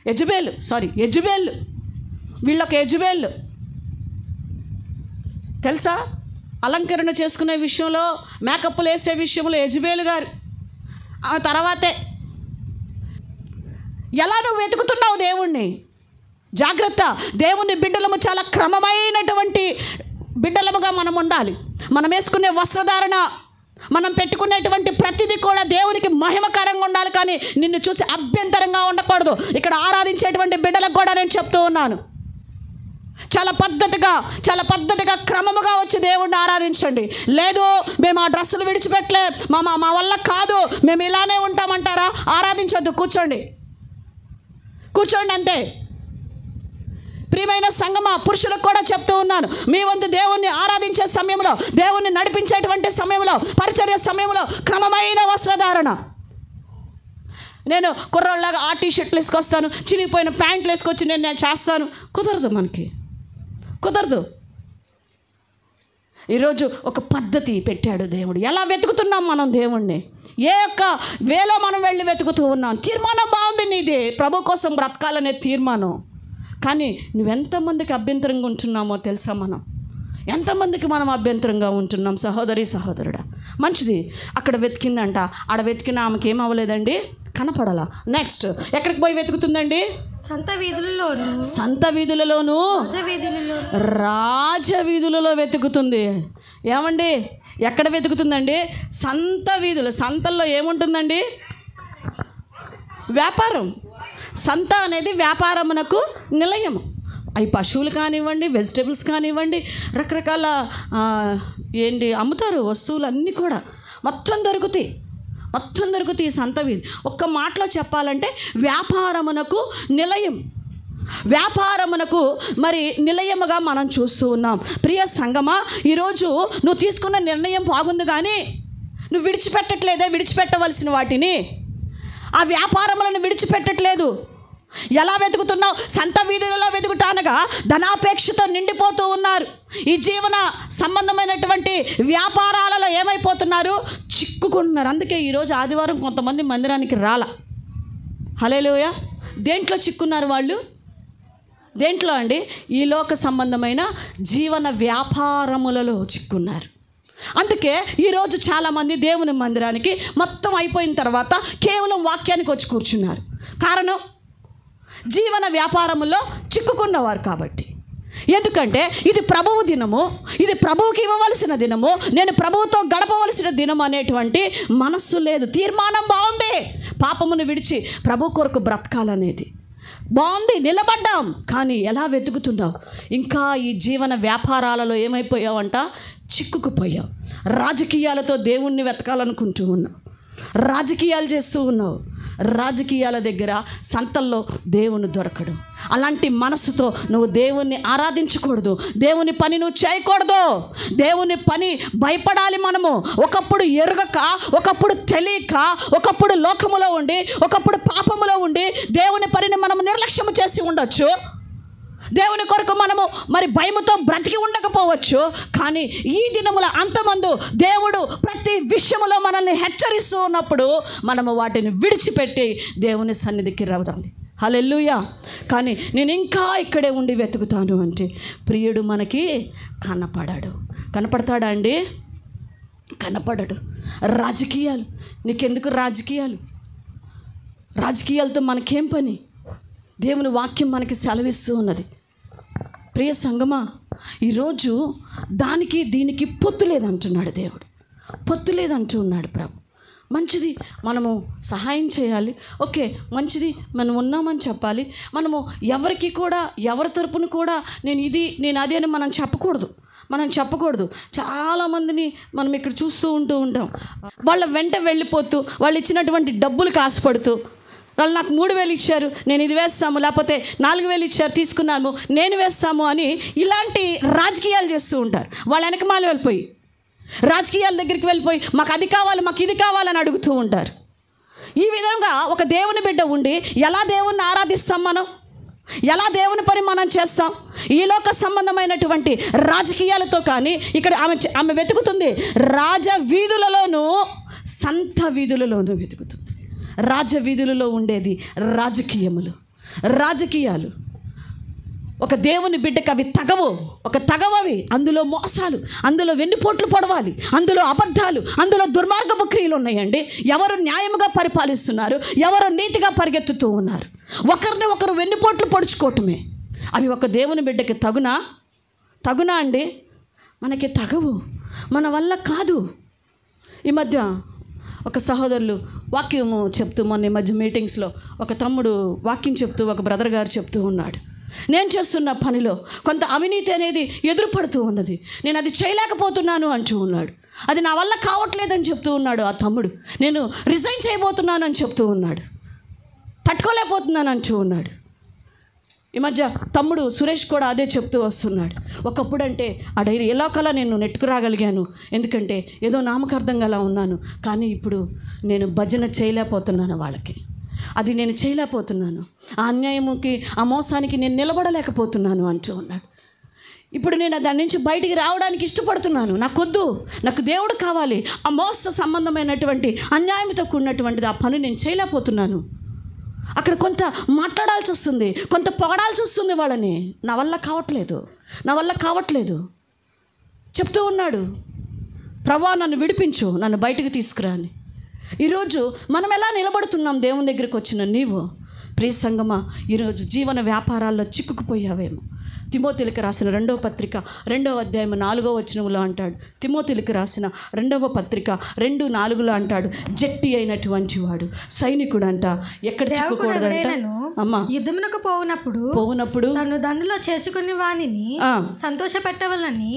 యజబేలు, వీళ్ళొక యజబేలు తెలుసా? అలంకరణ చేసుకునే విషయంలో, మేకప్లు వేసే విషయంలో యజబేలు గారు ఆ తర్వాతే. ఎలా నువ్వు వెతుకుతున్నావు దేవుణ్ణి? జాగ్రత్త. దేవుని బిడ్డలము చాలా క్రమమైనటువంటి బిడ్డలముగా మనం ఉండాలి. మనం వేసుకునే వస్త్రధారణ, మనం పెట్టుకునేటువంటి ప్రతిదీ కూడా దేవునికి మహిమకరంగా ఉండాలి, కానీ నిన్ను చూసి అభ్యంతరంగా ఉండకూడదు. ఇక్కడ ఆరాధించేటువంటి బిడ్డలకు కూడా నేను చెప్తూ ఉన్నాను, చాలా పద్ధతిగా క్రమముగా వచ్చి దేవుణ్ణి ఆరాధించండి. లేదు మేము ఆ డ్రెస్సులు విడిచిపెట్టలే, మా వల్ల కాదు, మేము ఇలానే ఉంటామంటారా? ఆరాధించొద్దు, కూర్చోండి అంతే. ప్రియమైన సంగమా, పురుషులకు కూడా చెప్తూ ఉన్నాను, మీ వంతు దేవుణ్ణి ఆరాధించే సమయంలో, దేవుణ్ణి నడిపించేటువంటి సమయంలో, పరిచర్య సమయంలో క్రమమైన వస్త్రధారణ. నేను కుర్రోళ్ళలాగా ఆ టీషర్ట్లు వేసుకొస్తాను, చినిగిపోయిన ప్యాంట్లు వేసుకొచ్చి నేను చేస్తాను, కుదరదు, మనకి కుదరదు. ఈరోజు ఒక పద్ధతి పెట్టాడు దేవుడు. ఎలా వెతుకుతున్నాం మనం దేవుణ్ణి? ఏ యొక్క వేలో మనం వెళ్ళి వెతుకుతూ ఉన్నాం? తీర్మానం బాగుంది నీది, ప్రభు కోసం బ్రతకాలనే తీర్మానం. కానీ నువ్వెంతమందికి అభ్యంతరంగా ఉంటున్నామో తెలుసా? ఎంతమందికి మనం అభ్యంతరంగా ఉంటున్నాం? సహోదరుడా, మంచిది, అక్కడ వెతికిందంట, ఆడ వెతికిన ఆమెకి ఏం అవ్వలేదండి, కనపడాల. నెక్స్ట్ ఎక్కడికి పోయి వెతుకుతుందండి? సంత వీధులలోను రాజవీధులలో వెతుకుతుంది. ఏమండి, ఎక్కడ వెతుకుతుందండి? సంత వీధులు. సంతల్లో ఏముంటుందండి? వ్యాపారం. సంత అనేది వ్యాపారమునకు నిలయము. అవి పశువులు కానివ్వండి, వెజిటేబుల్స్ కానివ్వండి, రకరకాల అమ్ముతారు వస్తువులు అన్నీ కూడా మొత్తం దొరుకుతాయి సంత వీధి. ఒక్క మాటలో చెప్పాలంటే వ్యాపారమునకు నిలయం, వ్యాపారమునకు మరి నిలయముగా మనం చూస్తూ ఉన్నాం. ప్రియ సంగమా, ఈరోజు నువ్వు తీసుకున్న నిర్ణయం బాగుంది, కానీ నువ్వు విడిచిపెట్టవలసిన వాటిని, ఆ వ్యాపారములను విడిచిపెట్టట్లేదు. ఎలా వెతుకుతున్నావు? సంత వీధులలో వెతుకుటానగా ధనాపేక్షతో నిండిపోతూ ఉన్నారు. ఈ జీవన సంబంధమైనటువంటి వ్యాపారాలలో ఏమైపోతున్నారు? చిక్కుకుంటున్నారు. అందుకే ఈరోజు ఆదివారం కొంతమంది మందిరానికి రాలా. హల్లెలూయా. దేంట్లో చిక్కున్నారు వాళ్ళు? దేంట్లో అండి? ఈ లోక సంబంధమైన జీవన వ్యాపారములలో చిక్కున్నారు. అందుకే ఈరోజు చాలామంది దేవుని మందిరానికి మొత్తం అయిపోయిన తర్వాత కేవలం వాక్యానికి వచ్చి కూర్చున్నారు. కారణం, జీవన వ్యాపారములో చిక్కుకున్నవారు కాబట్టి. ఎందుకంటే ఇది ప్రభువు దినము, ఇది ప్రభువుకి ఇవ్వవలసిన దినము, నేను ప్రభువుతో గడపవలసిన దినం అనేటువంటి మనస్సు లేదు. తీర్మానం బాగుంది, పాపమును విడిచి ప్రభు కొరకు బ్రతకాలనేది బాగుంది, నిలబడ్డాం. కానీ ఎలా వెతుకుతున్నావు? ఇంకా ఈ జీవన వ్యాపారాలలో ఏమైపోయావంట? చిక్కుకుపోయావు. రాజకీయాలతో దేవుణ్ణి వెతకాలనుకుంటూ ఉన్నావు, రాజకీయాలు చేస్తూ ఉన్నావు. రాజకీయాల దగ్గర, సంతల్లో దేవుని దొరకడు. అలాంటి మనసుతో నువ్వు దేవుణ్ణి ఆరాధించకూడదు, దేవుని పని నువ్వు చేయకూడదు. దేవుని పని భయపడాలి మనము. ఒకప్పుడు ఎరుగక, ఒకప్పుడు తెలియక, ఒకప్పుడు లోకములో ఉండి, ఒకప్పుడు పాపములో ఉండి దేవుని పనిని మనము నిర్లక్ష్యం చేసి ఉండొచ్చు. దేవుని కొరకు మనము మరి భయముతో బ్రతికి ఉండకపోవచ్చు. కానీ ఈ దినముల అంతమందు దేవుడు ప్రతి విషయములో మనల్ని హెచ్చరిస్తూ ఉన్నప్పుడు మనము వాటిని విడిచిపెట్టి దేవుని సన్నిధికి రావాలి. హల్లెలూయా. కానీ నేను ఇంకా ఇక్కడే ఉండి వెతుకుతాను అంటే ప్రియుడు మనకి కనపడతాడా అండి? కనపడడు. రాజకీయాలు, నీకెందుకు రాజకీయాలతో మనకేం పని? దేవుని వాక్యం మనకి సెలవిస్తూ ఉన్నది. ప్రియ సంగమా, ఈరోజు దానికి దీనికి పొత్తు లేదంటున్నాడు దేవుడు, పొత్తు లేదంటూ ఉన్నాడు ప్రభు. మంచిది, మనము సహాయం చేయాలి, ఓకే, మంచిది, మనం ఉన్నామని చెప్పాలి. మనము ఎవరికి కూడా, ఎవరి తరపున కూడా నేను అది అని మనం చెప్పకూడదు. చాలామందిని మనం ఇక్కడ చూస్తూ ఉంటాం. వాళ్ళ వెంట వెళ్ళిపోతూ, వాళ్ళు ఇచ్చినటువంటి డబ్బులు ఆశపడుతూ, వాళ్ళు నాకు 3,000 ఇచ్చారు, నేను ఇది వేస్తాము, లేకపోతే 4,000 ఇచ్చారు, తీసుకున్నాము, నేను వేస్తాము అని ఇలాంటి రాజకీయాలు చేస్తూ ఉంటారు. వాళ్ళ వెనకమాల వెళ్ళిపోయి, రాజకీయాల దగ్గరికి వెళ్ళిపోయి మాకు అది కావాలి, మాకు ఇది కావాలని అడుగుతూ ఉంటారు. ఈ విధంగా ఒక దేవుని బిడ్డ ఉండి ఎలా దేవుణ్ణి ఆరాధిస్తాం? మనం ఎలా దేవుని పని మనం చేస్తాం? ఈ లోక సంబంధమైనటువంటి రాజకీయాలతో. కానీ ఇక్కడ ఆమె వెతుకుతుంది రాజవీధులలోనూ సంత వీధులలోనూ వెతుకుతుంది. రాజవీధులలో ఉండేది రాజకీయాలు. ఒక దేవుని బిడ్డకి అవి తగవవి. అందులో మోసాలు, అందులో వెన్నుపోట్లు పొడవాలి, అందులో అబద్ధాలు, అందులో దుర్మార్గపు క్రియలు ఉన్నాయండి. ఎవరు న్యాయముగా పరిపాలిస్తున్నారు? ఎవరు నీతిగా పరిగెత్తుతూ ఉన్నారు? ఒకరిని ఒకరు వెన్నుపోట్లు పొడుచుకోవటమే. అవి ఒక దేవుని బిడ్డకి తగునా అండి? మనకి తగవు, మన వల్ల కాదు. ఈ మధ్య ఒక సహోదరులు వాక్యము చెప్తూ, మొన్న ఈ మధ్య మీటింగ్స్లో ఒక తమ్ముడు వాక్యం చెప్తూ, ఒక బ్రదర్ గారు చెప్తూ ఉన్నాడు, నేను చేస్తున్న పనిలో కొంత అవినీతి అనేది ఎదురుపడుతూ ఉన్నది, నేను అది చేయలేకపోతున్నాను అంటూ ఉన్నాడు. అది నా వల్ల కావట్లేదని చెప్తూ ఉన్నాడు ఆ తమ్ముడు. నేను రిజైన్ చేయబోతున్నాను అని చెప్తూ ఉన్నాడు. తట్టుకోలేకపోతున్నాను అంటూ ఉన్నాడు. ఈ మధ్య తమ్ముడు సురేష్ కూడా అదే చెప్తూ వస్తున్నాడు. ఒకప్పుడు అంటే ఆ డైరీ ఎలాకలా నేను నెట్టుకురాగలిగాను, ఎందుకంటే ఏదో నామకార్థంగా అలా ఉన్నాను, కానీ ఇప్పుడు నేను భజన చేయలేకపోతున్నాను, వాళ్ళకి అది నేను చేయలేకపోతున్నాను, ఆ అన్యాయముకి ఆ మోసానికి నేను నిలబడలేకపోతున్నాను అంటూ ఉన్నాడు. ఇప్పుడు నేను దాని నుంచి బయటికి రావడానికి ఇష్టపడుతున్నాను, నాకొద్దు, నాకు దేవుడు కావాలి, ఆ మోస సంబంధమైనటువంటి అన్యాయంతో కూడినటువంటిది ఆ పని నేను చేయలేకపోతున్నాను. అక్కడ కొంత మాట్లాడాల్సి వస్తుంది, కొంత పొగడాల్సి వస్తుంది వాళ్ళని, నా వల్ల కావట్లేదు చెప్తూ ఉన్నాడు. ప్రభువా నన్ను విడిపించు, నన్ను బయటకు తీసుకురా అని. ఈరోజు మనం ఎలా నిలబడుతున్నాం దేవుని దగ్గరికి వచ్చిన నీవు? ప్రియ సంగమా, ఈరోజు జీవన వ్యాపారాల్లో చిక్కుకుపోయావేమో. తిమోతిలకు రాసిన 2వ పత్రిక 2వ అధ్యాయం 4వ వచనంలో అంటాడు, తిమోతిలకు రాసిన 2వ పత్రిక 2:4 అంటాడు, జట్టి అయినటువంటి వాడు సైనికుడు అంట, ఎక్కడ చిక్కుకూడదంట అమ్మా, యుద్ధమునకు పోవునప్పుడు తను దండులో చేర్చుకుని వానిని సంతోషపెట్టవలని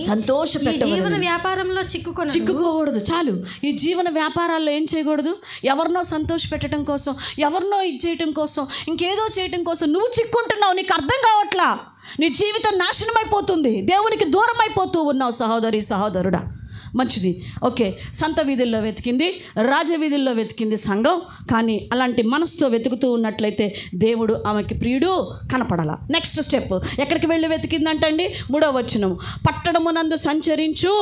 జీవన వ్యాపారంలో చిక్కుకోకూడదు. చాలు, ఈ జీవన వ్యాపారాల్లో ఏం చేయకూడదు? ఎవరినో సంతోష పెట్టడం కోసం, ఎవరినో ఇది చేయటం కోసం, ఇంకేదో చేయటం కోసం నువ్వు చిక్కుంటున్నావు. నీకు అర్థం కావట్లా, నీ జీవితం నాశనం అయిపోతుంది, దేవునికి దూరం అయిపోతూ ఉన్నావు సహోదరి సహోదరుడా. మంచిది, ఓకే, సంత వీధుల్లో వెతికింది, రాజవీధుల్లో వెతికింది సంఘం, కానీ అలాంటి మనసుతో వెతుకుతూ ఉన్నట్లయితే దేవుడు ఆమెకి ప్రియుడు కనపడాల. నెక్స్ట్ స్టెప్ ఎక్కడికి వెళ్ళి వెతికిందంటండి? 3వ వచనం, పట్టణమునందు సంచరించు.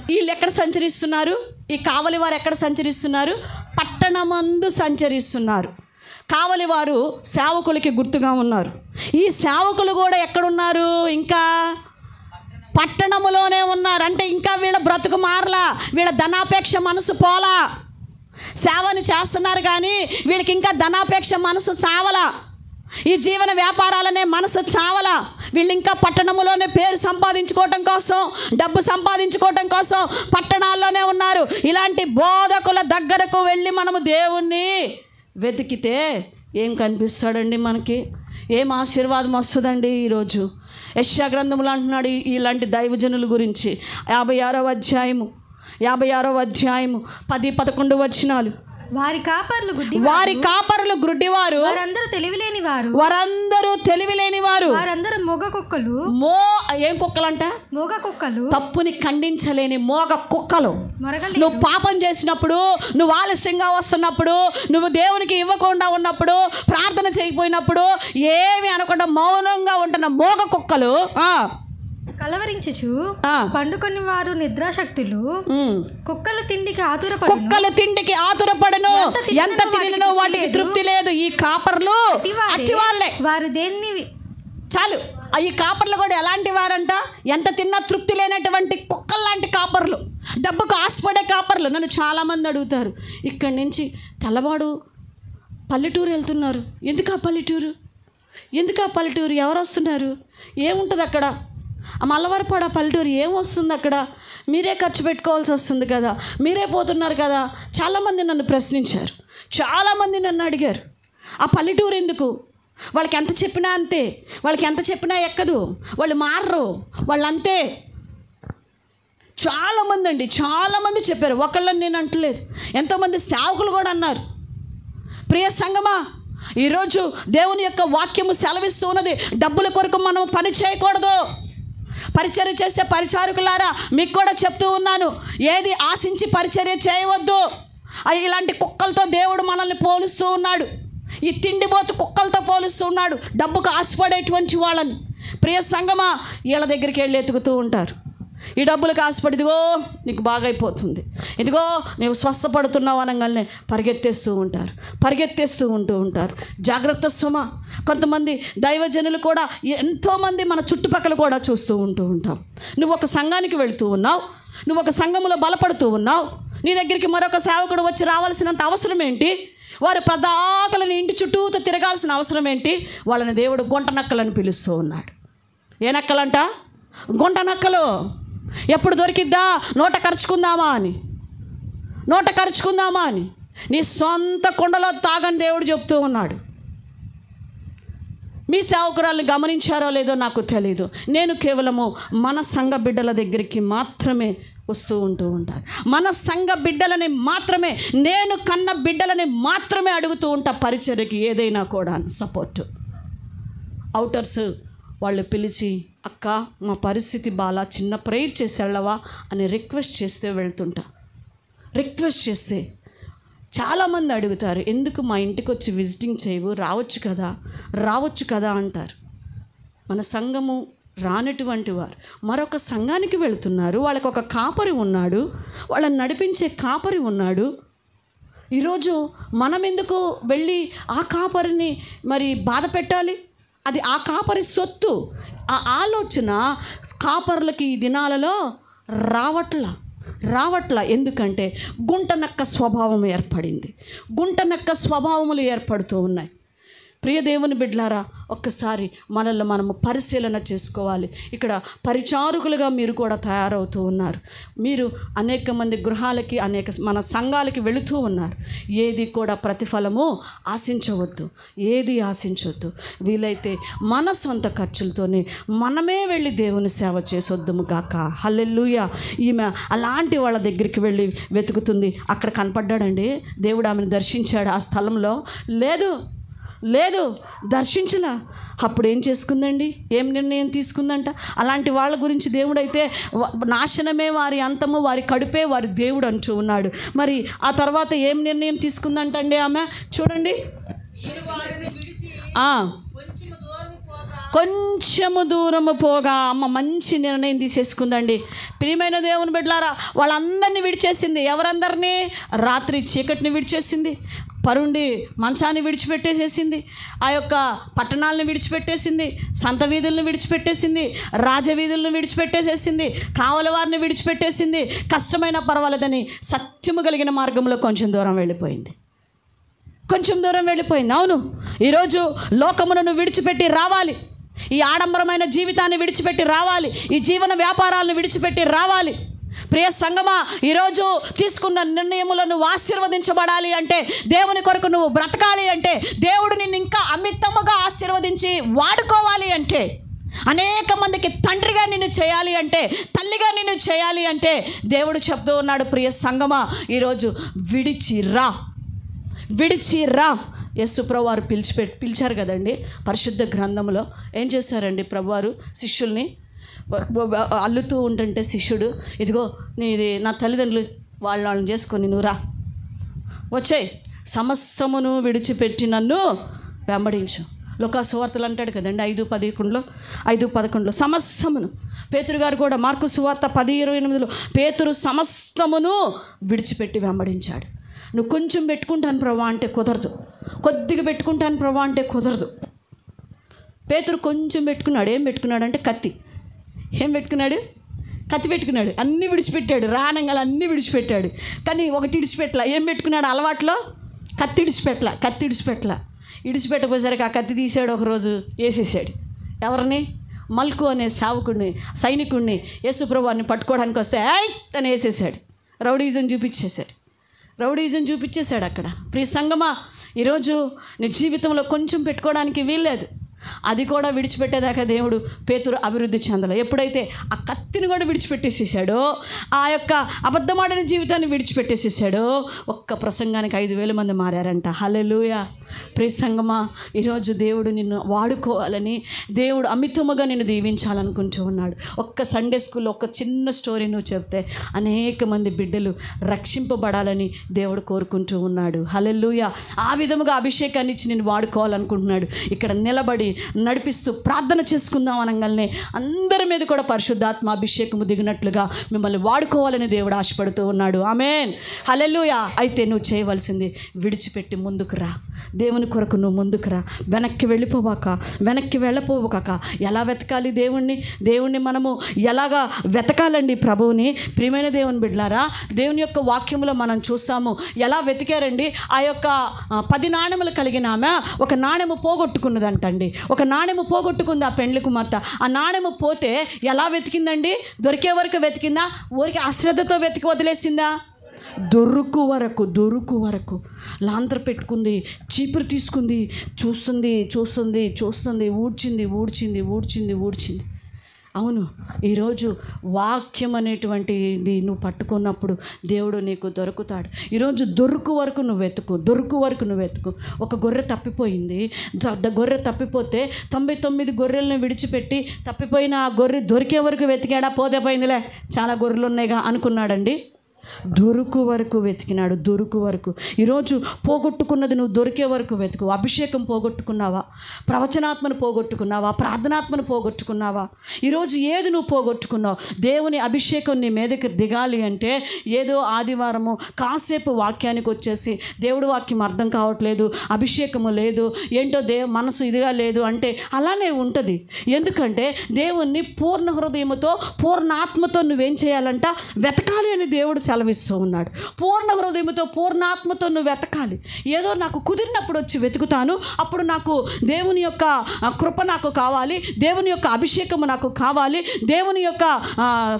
వీళ్ళు ఎక్కడ సంచరిస్తున్నారు? ఈ కావలి వారు ఎక్కడ సంచరిస్తున్నారు? పట్టణమందు సంచరిస్తున్నారు. కావలి వారు సేవకులకి గుర్తుగా ఉన్నారు. ఈ సేవకులు కూడా ఎక్కడున్నారు? ఇంకా పట్టణములోనే ఉన్నారు. అంటే ఇంకా వీళ్ళ బ్రతుకు మారలా, వీళ్ళ ధనాపేక్ష మనసు పోలా. సేవని చేస్తున్నారు కానీ వీళ్ళకి ఇంకా ధనాపేక్ష మనసు చావలా, ఈ జీవన వ్యాపారాలనే మనసు చావలా. వీళ్ళు ఇంకా పట్టణములోనే పేరు సంపాదించుకోవటం కోసం, డబ్బు సంపాదించుకోవటం కోసం పట్టణాల్లోనే ఉన్నారు. ఇలాంటి బోధకుల దగ్గరకు వెళ్ళి మనము దేవుణ్ణి వెతికితే ఏం కనిపిస్తాడండి? మనకి ఏం ఆశీర్వాదం వస్తుందండి? ఈరోజు యెషయా గ్రంథంలో అంటున్నాడు ఇలాంటి దైవజనుల గురించి, 56వ అధ్యాయము 10-11 వచనాలు. వారి కాపర్లు గుడ్డివారు, వారందరూ తెలివిలేనివారు, వారందరూ మోగ కుక్కలు. ఏం కుక్కలంట? మోగ కుక్కలు, తప్పుని ఖండించలేని మోగ కుక్కలు. నువ్వు పాపం చేసినప్పుడు, నువ్వు ఆలస్యంగా వస్తున్నప్పుడు, నువ్వు దేవునికి ఇవ్వకుండా ఉన్నప్పుడు, ప్రార్థన చేయకపోయినప్పుడు, ఏమి అనకుండా మౌనంగా ఉంటున్న మోగ కుక్కలు కలవరించుచు పండుకొని వారు నిద్రాశక్తులు. కుక్కల తిండికి ఆతురపడను, ఎంత తినను వాటికి తృప్తి లేదు. ఈ కాపర్లు అట్టి వాళ్ళే. వారు దేన్ని చాలు, ఈ కాపర్లు కూడా ఎలాంటి వారంట? ఎంత తిన్నా తృప్తి లేనటువంటి కుక్కల్లాంటి కాపర్లు, డబ్బుకు ఆశపడే కాపర్లు. నన్ను చాలామంది అడుగుతారు, ఇక్కడి నుంచి తెల్లవాడు పల్లెటూరు వెళ్తున్నారు, ఎందుకు ఆ పల్లెటూరు? ఎవరు వస్తున్నారు? ఏముంటుంది అక్కడ? ఆ మల్లవరపాడు ఆ పల్లెటూరు ఏం వస్తుంది అక్కడ? మీరే ఖర్చు పెట్టుకోవాల్సి వస్తుంది కదా, మీరే పోతున్నారు కదా. చాలామంది నన్ను ప్రశ్నించారు, చాలామంది నన్ను అడిగారు, ఆ పల్లెటూరు ఎందుకు? వాళ్ళకి ఎంత చెప్పినా అంతే, వాళ్ళకి ఎంత చెప్పినా ఎక్కదు, వాళ్ళు మారరు, వాళ్ళు అంతే. చాలామంది చెప్పారు, ఒకళ్ళని నేను అంటలేదు, ఎంతోమంది సేవకులు కూడా అన్నారు. ప్రియ సంగమా, ఈరోజు దేవుని యొక్క వాక్యము సెలవిస్తూ ఉన్నది, డబ్బుల కొరకు మనం పని చేయకూడదు. పరిచర్య చేసే పరిచారకులారా, మీకు కూడా చెప్తూ ఉన్నాను, ఏది ఆశించి పరిచర్య చేయవద్దు. ఇలాంటి కుక్కలతో దేవుడు మనల్ని పోలుస్తూ ఉన్నాడు, ఈ తిండిపోతు కుక్కలతో పోలుస్తూ ఉన్నాడు, డబ్బుకు ఆశపడేటువంటి వాళ్ళని. ప్రియ సంగమా, వీళ్ళ దగ్గరికి వెళ్ళి ఎతుకుతూ ఉంటారు. ఈ డబ్బులకు ఆశపడి, ఇదిగో నీకు బాగైపోతుంది, ఇదిగో నువ్వు స్వస్థపడుతున్నావు అనగానే పరిగెత్తేస్తూ ఉంటారు. జాగ్రత్త సుమ. కొంతమంది దైవజనులు కూడా, ఎంతోమంది మన చుట్టుపక్కల కూడా చూస్తూ ఉంటాం. నువ్వు ఒక సంఘానికి వెళుతూ ఉన్నావు, నువ్వు ఒక సంఘంలో బలపడుతూ ఉన్నావు, నీ దగ్గరికి మరొక సేవకుడు వచ్చి రావాల్సినంత అవసరం ఏంటి? వారు పదాకలని ఇంటి చుట్టూతో తిరగాల్సిన అవసరం ఏంటి? వాళ్ళని దేవుడు గుంట నక్కలని పిలుస్తూ ఉన్నాడు. ఏ నక్కలంట? గుంట నక్కలు. ఎప్పుడు దొరికిద్దా? నోట ఖర్చుకుందామా అని నీ సొంత కుండలో తాగని దేవుడు చెప్తూ ఉన్నాడు. మీ సేవకురాలను గమనించారో లేదో నాకు తెలీదు. నేను కేవలము మన సంఘ బిడ్డల దగ్గరికి మాత్రమే వస్తూ ఉంటాను. మన సంఘ బిడ్డలని మాత్రమే, నేను కన్న బిడ్డలని మాత్రమే అడుగుతూ ఉంటా పరిచర్యకి ఏదైనా కూడా సపోర్టు. అవుటర్స్ వాళ్ళు పిలిచి, అక్క మా పరిస్థితి బాలా, చిన్న ప్రేయర్ చేసి వెళ్ళవా అని రిక్వెస్ట్ చేస్తే వెళ్తుంటా. రిక్వెస్ట్ చేస్తే చాలామంది అడుగుతారు, ఎందుకు మా ఇంటికి వచ్చి విజిటింగ్ చేయవు, రావచ్చు కదా అంటారు. మన సంఘము రానటువంటి వారు మరొక సంఘానికి వెళుతున్నారు. వాళ్ళకి ఒక కాపరి ఉన్నాడు, వాళ్ళని నడిపించే కాపరి ఉన్నాడు. ఈరోజు మనం ఎందుకు వెళ్ళి ఆ కాపరిని మరి బాధ పెట్టాలి? అది ఆ కాపరి సొత్తు. ఆ ఆలోచన కాపర్లకి ఈ దినాలలో రావట్లా. ఎందుకంటే గుంటనక్క స్వభావం ఏర్పడింది. గుంటనక్క స్వభావములు ఏర్పడుతూ ఉన్నాయి. ప్రియ దేవుని బిడ్డలారా, ఒక్కసారి మనల్ని మనము పరిశీలన చేసుకోవాలి. ఇక్కడ పరిచారకులుగా మీరు కూడా తయారవుతూ ఉన్నారు. మీరు అనేక మంది గృహాలకి, మన సంఘాలకి వెళుతూ ఉన్నారు. ఏది కూడా ప్రతిఫలము ఆశించవద్దు. వీలైతే మన సొంత ఖర్చులతోనే మనమే వెళ్ళి దేవుని సేవ చేసొద్దుము గాక. హల్లెలూయా. ఈమె అలాంటి వాళ్ళ దగ్గరికి వెళ్ళి వెతుకుతుంది. అక్కడ కనపడ్డాడండి దేవుడు, ఆమెను దర్శించాడు ఆ స్థలంలో. లేదు దర్శించలా. అప్పుడు ఏం చేసుకుందండి? ఏం నిర్ణయం తీసుకుందంట? అలాంటి వాళ్ళ గురించి దేవుడైతే నాశనమే వారి అంతము, వారి కడుపే వారి దేవుడు అంటూ ఉన్నాడు. మరి ఆ తర్వాత ఏం నిర్ణయం తీసుకుందంటండి ఆమె? చూడండి, కొంచెము దూరము పోగా అమ్మ మంచి నిర్ణయం తీసేసుకుందండి. ప్రియమైన దేవుని బిడ్డలారా, వాళ్ళందరినీ విడిచేసింది. ఎవరందరినీ? రాత్రి చీకటిని విడిచేసింది, పరుండి మంచాన్ని విడిచిపెట్టేసేసింది, ఆ యొక్క పట్టణాలను విడిచిపెట్టేసింది, సంత వీధులను విడిచిపెట్టేసింది, రాజవీధులను విడిచిపెట్టేసేసింది, కావలి వారిని విడిచిపెట్టేసింది. కష్టమైన పర్వాలేదని సత్యము కలిగిన మార్గంలో కొంచెం దూరం వెళ్ళిపోయింది. అవును, ఈరోజు లోకమును విడిచిపెట్టి రావాలి. ఈ ఆడంబరమైన జీవితాన్ని విడిచిపెట్టి రావాలి. ఈ జీవన వ్యాపారాలను విడిచిపెట్టి రావాలి. ప్రియ సంగమా, ఈరోజు తీసుకున్న నిర్ణయములను ఆశీర్వదించబడాలి అంటే, దేవుని కొరకు నువ్వు బ్రతకాలి అంటే, దేవుడు నిన్ను ఇంకా అమితముగా ఆశీర్వదించి వాడుకోవాలి అంటే, అనేక మందికి తండ్రిగా నిన్ను చేయాలి అంటే, తల్లిగా నిన్ను చేయాలి అంటే, దేవుడు చెప్తూ ఉన్నాడు, ప్రియ సంగమా ఈరోజు విడిచి రా. యేసు ప్రభువారు పిలిచారు కదండి. పరిశుద్ధ గ్రంథంలో ఏం చేశారండి? ప్రభువారు శిష్యుల్ని అల్లుతూ ఉంటుంటే శిష్యుడు, ఇదిగో నీది నా తల్లిదండ్రులు, వాళ్ళని చేసుకొని నువ్వు రా, వచ్చేయ్, సమస్తమును విడిచిపెట్టి నన్ను వెంబడించు. లోకా సువార్తలు అంటాడు కదండి 5:11 సమస్తమును. పేతురు గారు కూడా మార్కు సువార్త 10:28 పేతురు సమస్తమును విడిచిపెట్టి వెంబడించాడు. నువ్వు కొంచెం పెట్టుకుంటాను ప్రభా అంటే కుదరదు, కొద్దిగా పెట్టుకుంటాను ప్రభా అంటే కుదరదు. పేతురు కొంచెం పెట్టుకున్నాడు. ఏం పెట్టుకున్నాడు అంటే కత్తి. ఏం పెట్టుకున్నాడు? కత్తి పెట్టుకున్నాడు. అన్నీ విడిచిపెట్టాడు, రానంగాలు అన్నీ విడిచిపెట్టాడు. కానీ ఒకటి విడిచిపెట్టలా. ఏం పెట్టుకున్నాడు అలవాట్లో? కత్తి ఇడిచిపెట్టలా. ఇడిచిపెట్టపోసరికి ఆ కత్తి తీసాడు, ఒకరోజు వేసేసాడు. ఎవరిని? మల్కు అనే సైనికుడిని యేసుప్రభువాన్ని పట్టుకోవడానికి వస్తే తను వేసేసాడు. రౌడీజం చూపించేశాడు అక్కడ. ప్రియ సంగమా, ఈరోజు నీ జీవితంలో కొంచెం పెట్టుకోవడానికి వీల్లేదు. అది కూడా విడిచిపెట్టేదాకా దేవుడు పేతురు అభివృద్ధి చెందలే. ఎప్పుడైతే ఆ కత్తిని కూడా విడిచిపెట్టేసేసాడో, ఆ యొక్క అబద్ధమాడిన జీవితాన్ని విడిచిపెట్టేసేసాడో, ఒక్క ప్రసంగానికి 5,000 మంది మారారంట. హల్లెలూయా. ప్రియ సంగమా, ఈరోజు దేవుడు నిన్ను వాడుకోవాలని, దేవుడు అమితముగా నిన్ను దీవించాలనుకుంటూ ఉన్నాడు. ఒక్క సండే స్కూల్లో ఒక చిన్న స్టోరీ నువ్వు చెప్తే అనేక మంది బిడ్డలు రక్షింపబడాలని దేవుడు కోరుకుంటూ ఉన్నాడు. హల్లెలూయా. ఆ విధముగా అభిషేకాన్ని ఇచ్చి నేను వాడుకోవాలనుకుంటున్నాడు. ఇక్కడ నిలబడి నడిపిస్తూ ప్రార్థన చేసుకుందాం అనగానే అందరి మీద కూడా పరిశుద్ధాత్మ అభిషేకము దిగినట్లుగా మిమ్మల్ని వాడుకోవాలని దేవుడు ఆశపడుతూ ఉన్నాడు. ఆమేన్. హల్లెలూయా. అయితే నువ్వు చేయవలసింది విడిచిపెట్టి ముందుకు రా. దేవుని కొరకు నువ్వు ముందుకు రా. వెనక్కి వెళ్ళపోవాక ఎలా వెతకాలి దేవుణ్ణి మనము ఎలాగా వెతకాలండి ప్రభువుని? ప్రియమైన దేవుని బిడ్డలారా, దేవుని యొక్క వాక్యంలో మనం చూస్తాము ఎలా వెతికారండి. ఆ యొక్క 10 నాణెములు కలిగిన ఆమె ఒక నాణెము పోగొట్టుకున్నదంటండి. ఒక నాణెము పోగొట్టుకుంది ఆ పెండ్లి కుమార్తె. ఆ నాణెము పోతే ఎలా వెతికిందండి? దొరికే వరకు వెతికిందా? ఊరికి అశ్రద్ధతో వెతికి వదిలేసిందా? దొరుకు వరకు లాంతర పెట్టుకుంది, చీపురు తీసుకుంది, చూస్తుంది, ఊడ్చింది. అవును, ఈరోజు వాక్యం అనేటువంటిది నువ్వు పట్టుకున్నప్పుడు దేవుడు నీకు దొరుకుతాడు. ఈరోజు దొరుకు వరకు నువ్వు వెతుకు. ఒక గొర్రె తప్పిపోయింది. గొర్రె తప్పిపోతే 99 గొర్రెలను విడిచిపెట్టి తప్పిపోయిన ఆ గొర్రె దొరికే వరకు వెతికాడా? పోతే పోయిందిలే, చాలా గొర్రెలు ఉన్నాయిగా అనుకున్నాడండి. దొరుకు వరకు వెతికినాడు. ఈరోజు పోగొట్టుకున్నది నువ్వు దొరికే వరకు వెతుకు. అభిషేకం పోగొట్టుకున్నావా? ప్రవచనాత్మను పోగొట్టుకున్నావా? ప్రార్థనాత్మను పోగొట్టుకున్నావా? ఈరోజు ఏది నువ్వు పోగొట్టుకున్నావు? దేవుని అభిషేకం నీ మీదకి దిగాలి అంటే ఏదో ఆదివారము కాసేపు వాక్యానికి వచ్చేసి దేవుడి వాక్యం అర్థం కావట్లేదు, అభిషేకము లేదు, ఏంటో మనసు ఇదిగా లేదు అంటే అలానే ఉంటుంది. ఎందుకంటే దేవుణ్ణి పూర్ణ హృదయముతో పూర్ణ ఆత్మతో నువ్వేం చేయాలంట? వెతకాలి అని దేవుడు సెలవిస్తూ ఉన్నాడు. పూర్ణ హృదయంతో పూర్ణాత్మతో నువ్వు వెతకాలి. ఏదో నాకు కుదిరినప్పుడు వచ్చి వెతుకుతాను, అప్పుడు నాకు దేవుని యొక్క కృప నాకు కావాలి, దేవుని యొక్క అభిషేకము నాకు కావాలి, దేవుని యొక్క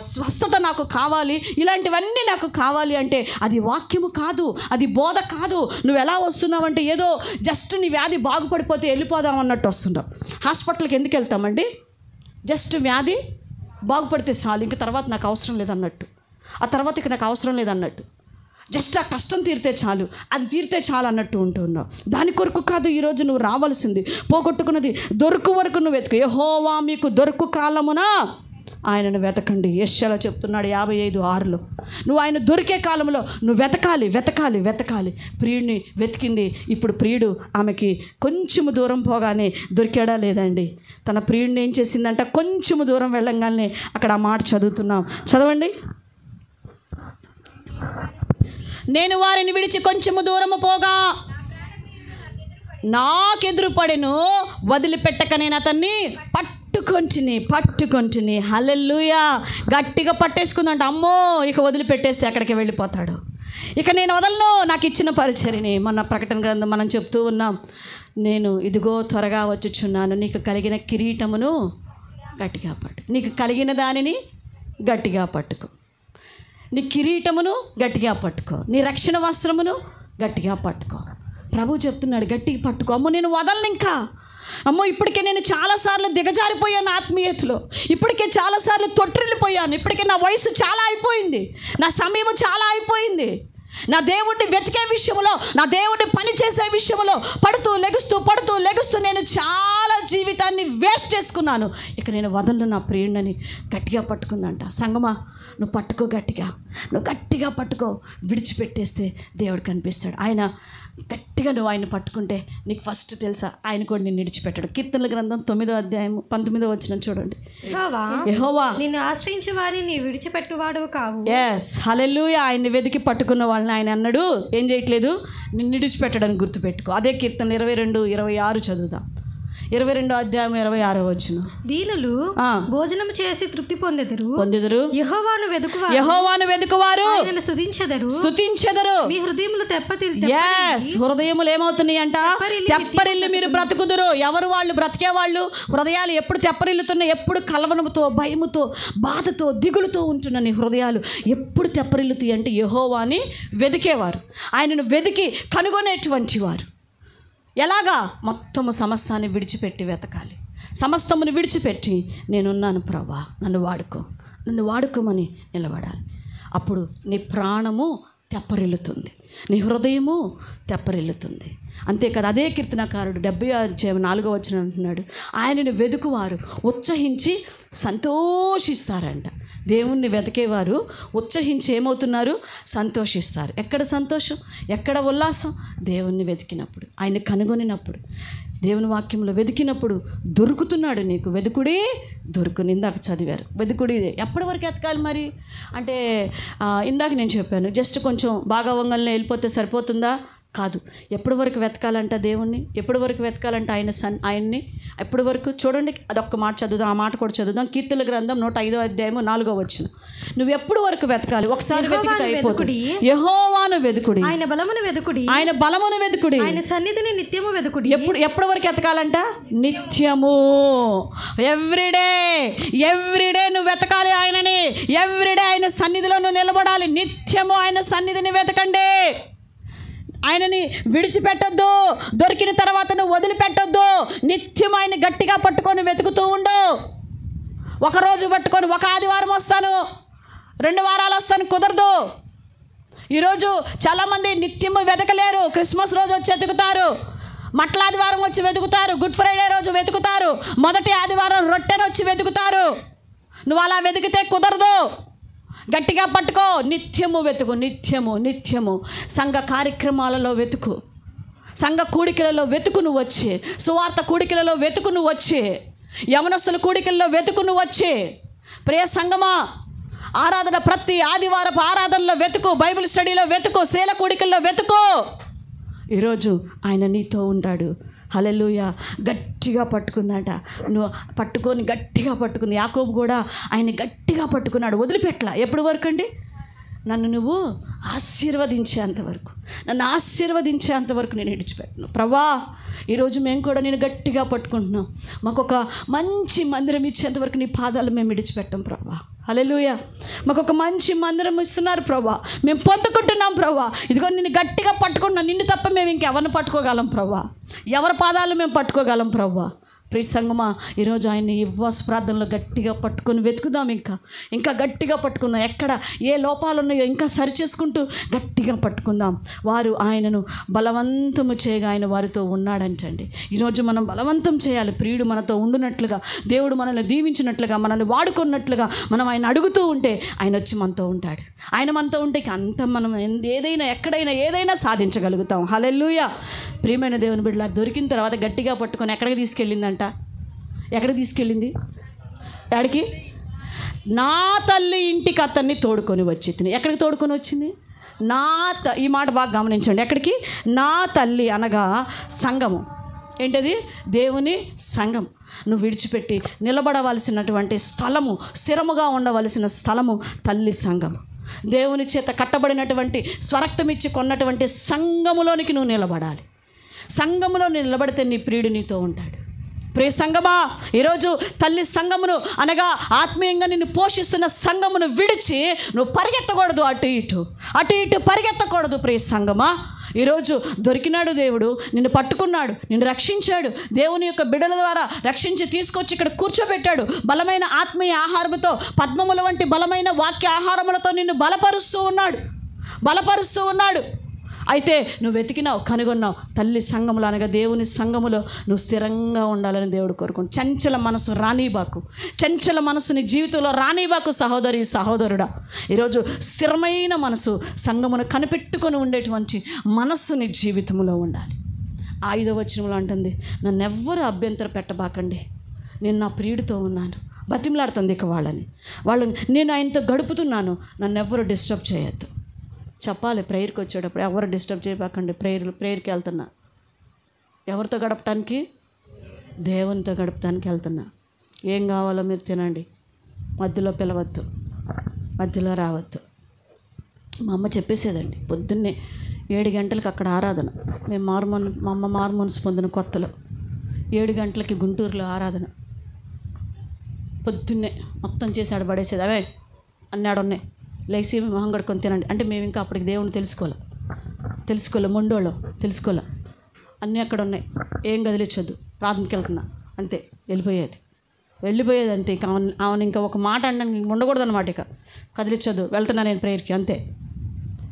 స్వస్థత నాకు కావాలి, ఇలాంటివన్నీ నాకు కావాలి అంటే అది వాక్యము కాదు, అది బోధ కాదు. నువ్వు ఎలా వస్తున్నావంటే ఏదో జస్ట్ నీ వ్యాధి బాగుపడిపోతే వెళ్ళిపోదాం అన్నట్టు వస్తున్నావు. హాస్పిటల్కి ఎందుకు వెళ్తామండి? జస్ట్ వ్యాధి బాగుపడితే చాలు, ఇంక తర్వాత నాకు అవసరం లేదన్నట్టు, ఆ తర్వాత ఇక నాకు అవసరం లేదన్నట్టు, జస్ట్ ఆ కష్టం తీరితే చాలు, అది తీరితే చాలు అన్నట్టు ఉంటున్నావు. దాని కొరకు కాదు ఈరోజు నువ్వు రావాల్సింది. పోగొట్టుకున్నది దొరుకు వరకు నువ్వు వెతుకు. యెహోవా మీకు దొరుకు కాలమున ఆయనను వెతకండి. యెషయా చెప్తున్నాడు 55:6. నువ్వు ఆయన దొరికే కాలంలో నువ్వు వెతకాలి. ప్రియుడిని వెతికింది. ఇప్పుడు ప్రియుడు ఆమెకి కొంచెము దూరం పోగానే దొరికాడా లేదండి? తన ప్రియుడిని ఏం చేసిందంట? కొంచెము దూరం వెళ్ళంగానే అక్కడ ఆ మాట చదువుతున్నాం, చదవండి. నేను వారిని విడిచి కొంచెము దూరము పోగా నాకెదురుపడెను, వదిలిపెట్టక నేను అతన్ని పట్టుకొంటిని. హల్లెలూయా. గట్టిగా పట్టేసుకుందంట. అమ్మో, ఇక వదిలిపెట్టేస్తే ఎక్కడికి వెళ్ళిపోతాడు, ఇక నేను వదలను నాకు ఇచ్చిన పరిచర్యని. మన ప్రకటన గ్రంథం మనం చెప్తూ ఉన్నాం, నేను ఇదిగో త్వరగా వచ్చుచున్నాను, నీకు కలిగిన కిరీటమును గట్టిగా పట్టు, నీకు కలిగిన దానిని గట్టిగా పట్టుకో, నీ కిరీటమును గట్టిగా పట్టుకో, నీ రక్షణ వస్త్రమును గట్టిగా పట్టుకో. ప్రభు చెప్తున్నాడు, గట్టిగా పట్టుకో. అమ్మో నేను వదలను ఇంకా. అమ్మో ఇప్పటికే నేను చాలాసార్లు దిగజారిపోయాను ఆత్మీయతలో, ఇప్పటికే చాలాసార్లు తొట్టిల్లిపోయాను, ఇప్పటికే నా వయసు చాలా అయిపోయింది, నా సమయం చాలా అయిపోయింది. నా దేవుడిని వెతికే విషయంలో, నా దేవుడిని పని చేసే విషయంలో పడుతూ లెగుస్తూ నేను చాలా జీవితాన్ని వేస్ట్ చేసుకున్నాను, ఇక నేను వదలను నా ప్రియుడిని గట్టిగా పట్టుకుందంట. సంగమా, నువ్వు పట్టుకో, నువ్వు గట్టిగా పట్టుకో. విడిచిపెట్టేస్తే దేవుడు కనిపిస్తాడు. ఆయన గట్టిగా నువ్వు ఆయన పట్టుకుంటే నీకు ఫస్ట్ తెలుసా, ఆయన కూడా నిన్ను విడిచిపెట్టాడు. కీర్తనల గ్రంథం 9:19 వచనం చూడండి. యెహోవా నిన్ను ఆశ్రయించే వారిని విడిచిపెట్టువాడు కావు. ఎస్, హల్లెలూయా. ఆయన్ని వెతికి పట్టుకున్న వాళ్ళని ఆయన అన్నాడు ఏం చేయట్లేదు, నిన్ను విడిచిపెట్టడానికి గుర్తుపెట్టుకో. అదే కీర్తన 22:26 చదువుదాం. 22:26 వచనం. దీనులు భోజనం చేసి తృప్తి పొందెదరు, యెహోవాను వెదుకువారు ఆయనను స్తుతించెదరు. మీ హృదయములు హృదయములు ఏమవుతున్నాయి అంట? తెప్పరిల్లి మీరు బ్రతుకుదురు. ఎవరు వాళ్ళు? బ్రతికే వాళ్ళు. హృదయాలు ఎప్పుడు తెప్పరిల్లుతున్నాయి? ఎప్పుడు కలవనముతో, భయముతో, బాధతో, దిగులుతో ఉంటున్న నీ హృదయాలు ఎప్పుడు తెప్పరిల్లుతాయి అంటే యెహోవాని వెదికేవారు, ఆయనను వెదికి కనుగొనేటువంటి వారు. ఎలాగా? మొత్తము సమస్తాన్ని విడిచిపెట్టి వెతకాలి. సమస్తమును విడిచిపెట్టి నేనున్నాను ప్రభువా, నన్ను వాడుకోమని నిలబడాలి. అప్పుడు నీ ప్రాణము తెప్పరిల్లుతుంది, నీ హృదయము తెప్పరిల్లుతుంది. అంతేకాదు, అదే కీర్తనకారుడు 76:4 వచనం అంటున్నాడు, ఆయనను వెదుకువారు ఉత్సహించి సంతోషిస్తారంట. దేవుణ్ణి వెతికేవారు ఉత్సహించి ఏమవుతున్నారు? సంతోషిస్తారు. ఎక్కడ సంతోషం, ఎక్కడ ఉల్లాసం? దేవుణ్ణి వెతికినప్పుడు, ఆయన కనుగొనినప్పుడు, దేవుని వాక్యంలో వెతికినప్పుడు దొరుకుతున్నాడు నీకు. వెతుకుడి దొరుకుని ఇందాక చదివారు. వెతుకుడి ఎప్పటి వరకు ఎతకాలి మరి అంటే ఇందాక నేను చెప్పాను, జస్ట్ కొంచెం బాగా వంగల్ని వెళ్ళిపోతే సరిపోతుందా? కాదు. ఎప్పటి వరకు వెతకాలంట దేవుణ్ణి? ఎప్పటి వరకు వెతకాలంట ఆయన్ని? ఎప్పటి వరకు? చూడండి, అదొక్క మాట చదువుదాం, ఆ మాట కూడా చదువుదాం. కీర్తనల గ్రంథం 105వ అధ్యాయము 4వ వచనం. నువ్వు ఎప్పుడు వరకు వెతకాలి? ఒకసారి వెతికితే అయిపోతుంది. యెహోవాను వెతుకుడి, ఆయన బలమును వెతుకుడి, ఆయన బలమును వెతుకుడి, ఆయన సన్నిధిని నిత్యము వెతుకుడి. ఎప్పటి వరకు వెతకాలంట? నిత్యము. ఎవ్రీడే నువ్వు వెతకాలి ఆయనని. ఎవ్రీడే ఆయన సన్నిధిలో నువ్వు నిలబడాలి. నిత్యము ఆయన సన్నిధిని వెతకండి. ఆయనని విడిచిపెట్టొద్దు. దొరికిన తర్వాత నువ్వు వదిలిపెట్టొద్దు. నిత్యం ఆయన గట్టిగా పట్టుకొని వెతుకుతూ ఉండు. ఒకరోజు పట్టుకొని ఒక ఆదివారం వస్తాను, 2 వారాలు వస్తాను, కుదరదు. ఈరోజు చాలామంది నిత్యము వెతకలేరు. క్రిస్మస్ రోజు వచ్చి వెతుకుతారు, మట్ల ఆదివారం వచ్చి వెతుకుతారు, గుడ్ ఫ్రైడే రోజు వెతుకుతారు, మొదటి ఆదివారం రొట్టెను వచ్చి వెతుకుతారు. నువ్వు అలా వెతికితే కుదరదు. గట్టిగా పట్టుకో. నిత్యము వెతుకు, నిత్యము. సంఘ కార్యక్రమాలలో వెతుకు, సంఘ కూడికలలో వెతుకు నువ్వు వచ్చి, సువార్త కూడికలలో వెతుకు నువ్వు వచ్చి, యవనస్తుల కూడికల్లో వెతుకు నువ్వు వచ్చి. ప్రియ సంఘమా, ఆరాధన ప్రతి ఆదివారపు ఆరాధనలో వెతుకు, బైబిల్ స్టడీలో వెతుకు, స్త్రీల కూడికల్లో వెతుకు. ఈరోజు ఆయన నీతో ఉంటాడు. హల్లెలూయా. గట్టిగా పట్టుకుందంట. నువ్వు పట్టుకొని గట్టిగా పట్టుకుంది. యాకోబు కూడా ఆయన్ని గట్టిగా పట్టుకున్నాడు, వదిలిపెట్టలా. ఎప్పటి వరకు అండి? నన్ను నువ్వు ఆశీర్వదించేంతవరకు, నన్ను ఆశీర్వదించేంతవరకు నేను విడిచిపెట్టను. ప్రభా, ఈరోజు మేము కూడా నేను గట్టిగా పట్టుకుంటున్నాం. మాకు ఒక మంచి మందిరం ఇచ్చేంతవరకు నీ పాదాలు మేము విడిచిపెట్టాం ప్రభా. హల్లెలూయా. మాకు ఒక మంచి మందిరం ఇస్తున్నారు ప్రభా, మేము పొందుకుంటున్నాం ప్రభా. ఇదిగో నిన్ను గట్టిగా పట్టుకుంటున్నాం. నిన్ను తప్ప మేము ఇంకెవరిని పట్టుకోగలం ప్రభా? ఎవరి పాదాలు మేము పట్టుకోగలం ప్రభా? ప్రియ సంగమా, ఈరోజు ఆయన్ని ఉపవాస ప్రార్థనలో గట్టిగా పట్టుకొని వెతుకుదాం. ఇంకా గట్టిగా పట్టుకుందాం. ఎక్కడ ఏ లోపాలు ఉన్నాయో ఇంకా సరిచేసుకుంటూ గట్టిగా పట్టుకుందాం. వారు ఆయనను బలవంతము చేయగా ఆయన వారితో ఉన్నాడంటండి. ఈరోజు మనం బలవంతం చేయాలి. ప్రియుడు మనతో ఉండునట్లుగా, దేవుడు మనల్ని దీవించినట్లుగా, మనల్ని వాడుకున్నట్లుగా మనం ఆయన అడుగుతూ ఉంటే ఆయన వచ్చి మనతో ఉంటాడు. ఆయన మనతో ఉంటే అంత మనం ఏదైనా ఎక్కడైనా ఏదైనా సాధించగలుగుతాం. హల్లెలూయా. ప్రియమైన దేవుని బిడ్డలారా, దొరికిన తర్వాత గట్టిగా పట్టుకొని ఎక్కడికి తీసుకెళ్ళిందంట? ఎక్కడికి తీసుకెళ్ళింది? ఎక్కడికి? నా తల్లి ఇంటికి అతన్ని తోడుకొని వచ్చింది. ఎక్కడికి తోడుకొని వచ్చింది? ఈ మాట బాగా గమనించండి. ఎక్కడికి? నా తల్లి అనగా సంఘము. ఏంటది? దేవుని సంఘం. నువ్వు విడిచిపెట్టి నిలబడవలసినటువంటి స్థలము, స్థిరముగా ఉండవలసిన స్థలము తల్లి సంఘం. దేవుని చేత కట్టబడినటువంటి, స్వరక్తమిచ్చి కొన్నటువంటి సంఘములోనికి నువ్వు నిలబడాలి. సంఘములో నిలబడితే నీ ప్రియుడు నీతో ఉంటాడు. ప్రియ సంఘమా, ఈరోజు తల్లి సంఘమును అనగా ఆత్మీయంగా నిన్ను పోషిస్తున్న సంఘమును విడిచి నువ్వు పరిగెత్తకూడదు. అటు ఇటు పరిగెత్తకూడదు. ప్రియ సంఘమా, ఈరోజు దొరికినాడు దేవుడు, నిన్ను పట్టుకున్నాడు, నిన్ను రక్షించాడు. దేవుని యొక్క బిడ్డల ద్వారా రక్షించి తీసుకొచ్చి ఇక్కడ కూర్చోబెట్టాడు. బలమైన ఆత్మీయ ఆహారముతో, పద్మముల వంటి బలమైన వాక్య ఆహారములతో నిన్ను బలపరుస్తూ ఉన్నాడు. అయితే నువ్వు వెతికినావు, కనుగొన్నావు. తల్లి సంఘములో అనగా దేవుని సంఘములో నువ్వు స్థిరంగా ఉండాలని దేవుడు కోరుకుంటు. చంచల మనసు రానిబాకు, చంచల మనసు నీ జీవితంలో రానిబాకు. సహోదరి, సహోదరుడా, ఈరోజు స్థిరమైన మనసు, సంఘమును కనిపెట్టుకొని ఉండేటువంటి మనస్సు నీ జీవితంలో ఉండాలి. 5వ వచనంలో అంటుంది, నన్ను ఎవ్వరు అభ్యంతర పెట్టబాకండి, నేను నా ప్రియుడితో ఉన్నాను. బతిమలాడుతుంది ఇక వాళ్ళు నేను ఆయనతో గడుపుతున్నాను, నన్ను ఎవ్వరు డిస్టర్బ్ చేయొద్దు. చెప్పాలి ప్రేయర్కి వచ్చేటప్పుడు, ఎవరు డిస్టర్బ్ చేయబాకండి. ప్రేయర్కి వెళ్తున్నా. ఎవరితో గడపటానికి? దేవునితో గడపటానికి వెళ్తున్నా. ఏం కావాలో మీరు తినండి, మధ్యలో పిలవద్దు, మధ్యలో రావద్దు. మా అమ్మ చెప్పేసేదండి, పొద్దున్నే 7 గంటలకు అక్కడ ఆరాధన. మా అమ్మ మార్మోన్స్ పొందిన కొత్తలో 7 గంటలకి గుంటూరులో ఆరాధన. పొద్దున్నే మొత్తం చేసి ఆడబడేసేది. అవే అన్నీ ఆడున్నాయి, లేచి మొహం కడుక్కొని తినండి అంటే మేము ఇంకా అప్పటికి దేవుని తెలుసుకోలే మొండోళ్ళం తెలుసుకోలే. అన్నీ అక్కడ ఉన్నాయి, ఏం కదిలించొద్దు, ప్రార్థనకి వెళ్తున్నా అంతే. వెళ్ళిపోయేది అంతే. ఇంకా ఆమెను ఇంకా ఒక మాట అనడానికి ఉండకూడదు అన్నమాట. ఇక కదిలించొద్దు, వెళ్తున్నా నేను ప్రేయర్కి అంతే.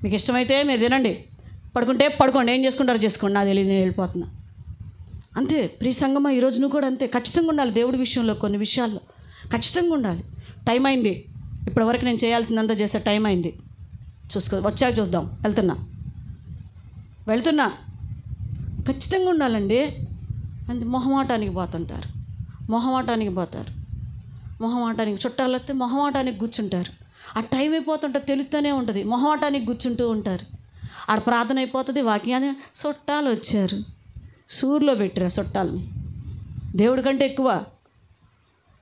మీకు ఇష్టమైతే మీరు తినండి, పడుకుంటే పడుకోండి, ఏం చేసుకుంటారో చేసుకోండి, నాకు తెలియదు, నేను వెళ్ళిపోతున్నా అంతే. ప్రియ సంగమా, ఈరోజు నువ్వు కూడా అంతే. ఖచ్చితంగా ఉండాలి దేవుడి విషయంలో, కొన్ని విషయాల్లో ఖచ్చితంగా ఉండాలి. టైం అయింది, ఇప్పటివరకు నేను చేయాల్సిందంతా చేసే టైం అయింది, వచ్చాక చూద్దాం, వెళ్తున్నా ఖచ్చితంగా ఉండాలండి. అంతే. మొహమాటానికి పోతారు, చుట్టాలు వస్తే మొహమాటానికి కూర్చుంటారు. ఆ టైం అయిపోతుంటే తెలుస్తూనే ఉంటుంది, మొహమాటానికి కూర్చుంటూ ఉంటారు. ఆడ ప్రార్థన అయిపోతుంది, వాక్యాన్ని చుట్టాలు వచ్చారు, సూర్లో పెట్టారు చుట్టాలని. దేవుడి కంటే ఎక్కువ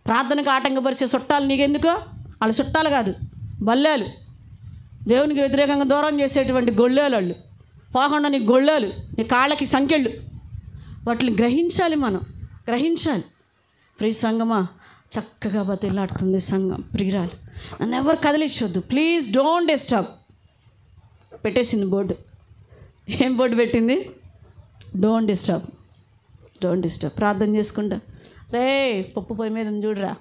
ప్రార్థనకు ఆటంకపరిచే చుట్టాలు నీకెందుకో? వాళ్ళు చుట్టాలు కాదు, బల్లేలు. దేవునికి వ్యతిరేకంగా దూరం చేసేటువంటి గొళ్ళేలు వాళ్ళు. పోకుండా నీ గొళ్ళేలు, నీ కాళ్ళకి సంఖ్యలు. వాటిని గ్రహించాలి, మనం గ్రహించాలి. ప్రియ సంగమా, చక్కగా బతిలాడుతుంది సంఘం. ప్రియురాలు, నన్ను ఎవరు కదిలించొద్దు, ప్లీజ్ డోంట్ డిస్టర్బ్. పెట్టేసింది బోర్డు. ఏం బోర్డు పెట్టింది? Don't disturb, don't disturb. ప్రార్థన చేసుకుంటా, రే పప్పు పొయ్యి మీద ఉంది చూడరా,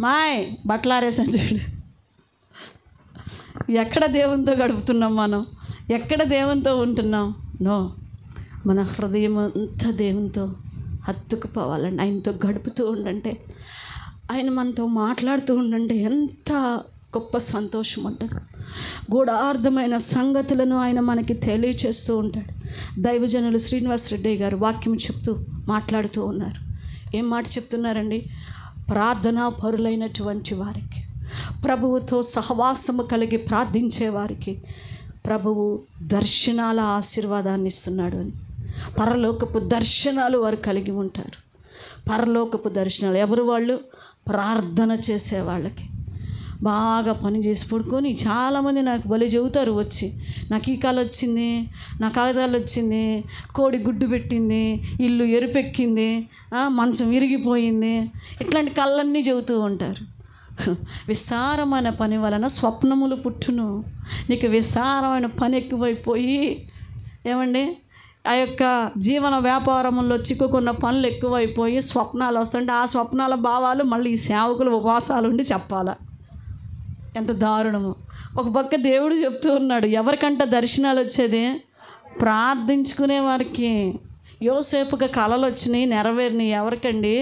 మాయ్ బట్టలు ఆరేసాను చూడు. ఎక్కడ దేవునితో గడుపుతున్నాం మనం? ఎక్కడ దేవునితో ఉంటున్నాం? నో, మన హృదయం అంతా దేవునితో హత్తుకుపోవాలండి. ఆయనతో గడుపుతూ ఉండంటే, ఆయన మనతో మాట్లాడుతూ ఉండంటే ఎంత గొప్ప సంతోషం ఉంటుంది. గూఢార్థమైన సంగతులను ఆయన మనకి తెలియచేస్తూ ఉంటాడు. దైవజనులు శ్రీనివాస్ రెడ్డి గారు వాక్యం చెప్తూ మాట్లాడుతూ ఉన్నారు. ఏం మాట చెప్తున్నారండి? ప్రార్థనా పరులైనటువంటి వారికి, ప్రభువుతో సహవాసము కలిగి ప్రార్థించే వారికి ప్రభువు దర్శనాల ఆశీర్వాదాన్ని ఇస్తున్నాడు అని. పరలోకపు దర్శనాలు వారు కలిగి ఉంటారు. పరలోకపు దర్శనాలు ఎవరు? వాళ్ళు ప్రార్థన చేసే వాళ్ళకి. బాగా పని చేసి పడుకొని చాలామంది నాకు బలి చెబుతారు వచ్చి, నాకు ఈ కాలు వచ్చింది, నా కాగితాలు వచ్చింది, కోడి గుడ్డు పెట్టింది, ఇల్లు ఎరుపెక్కింది, మంచం విరిగిపోయింది, ఇట్లాంటి కళ్ళన్నీ చెబుతూ ఉంటారు. విస్తారమైన పని వలన స్వప్నములు పుట్టును. నీకు విస్తారమైన పని ఎక్కువైపోయి ఏమండి, ఆ యొక్క జీవన వ్యాపారంలో చిక్కుకున్న పనులు ఎక్కువైపోయి స్వప్నాలు వస్తుంటే ఆ స్వప్నాల భావాలు మళ్ళీ ఈ సేవకులు ఉపవాసాలు ఉండి చెప్పాలా? ఎంత దారుణము. ఒక పక్క దేవుడు చెప్తూ ఉన్నాడు, ఎవరికంట దర్శనాలు వచ్చేది? ప్రార్థించుకునే వారికి. యోసేపుకి కళలు వచ్చినాయి, నెరవేరినాయి. ఎవరికండి?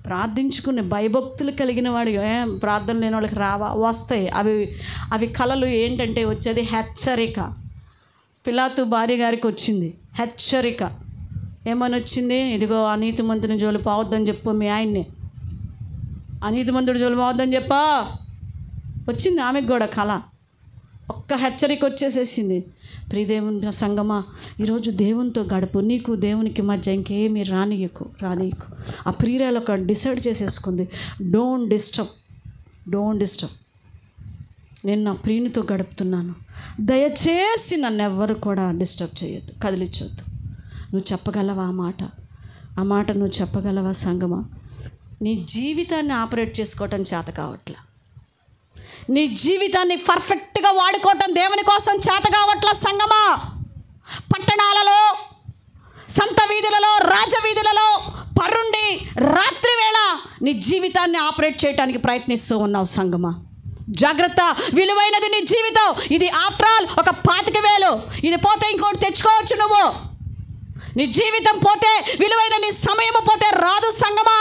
ప్రార్థించుకునే భయభక్తులు కలిగిన వాడు. ప్రార్థన లేని వాళ్ళకి వస్తాయి అవి కళలు. ఏంటంటే వచ్చేది హెచ్చరిక. పిలాతు భార్య గారికి వచ్చింది హెచ్చరిక. ఏమని వచ్చింది? ఇదిగో అనీతిమంతుని జోలు పోవద్దని చెప్పు మీ ఆయన్ని, అనీతిమంతుడి జోలు పోవద్దని చెప్పా. వచ్చింది ఆమెకు కూడా కళ. ఒక్క హెచ్చరిక వచ్చేసేసింది. ప్రియదేవుని సంగమా, ఈరోజు దేవునితో గడుపు. నీకు దేవునికి మధ్య ఇంకేమీ రానియకు. ఆ ప్రియురాలు ఒక డిసైడ్ చేసేసుకుంది, డోంట్ డిస్టర్బ్. నేను నా ప్రియునితో గడుపుతున్నాను, దయచేసి నన్ను ఎవ్వరు కూడా డిస్టర్బ్ చేయొద్దు, కదిలించొద్దు. నువ్వు చెప్పగలవా ఆ మాట నువ్వు చెప్పగలవా సంగమా? నీ జీవితాన్ని ఆపరేట్ చేసుకోవటం చేత కావట్లా, నీ జీవితాన్ని పర్ఫెక్ట్గా వాడుకోవటం దేవుని కోసం చేత కావట్లా సంగమా. పట్టణాలలో, సంత వీధులలో, రాజవీధులలో పరుండి రాత్రి వేళ నీ జీవితాన్ని ఆపరేట్ చేయడానికి ప్రయత్నిస్తూ ఉన్నావు సంగమా. జాగ్రత్త, విలువైనది నీ జీవితం. ఇది ఆఫ్టర్ ఆల్ ఒక 25,000. ఇది పోతే ఇంకోటి తెచ్చుకోవచ్చు. నువ్వు నీ జీవితం పోతే, విలువైన నీ సమయం పోతే రాదు సంగమా.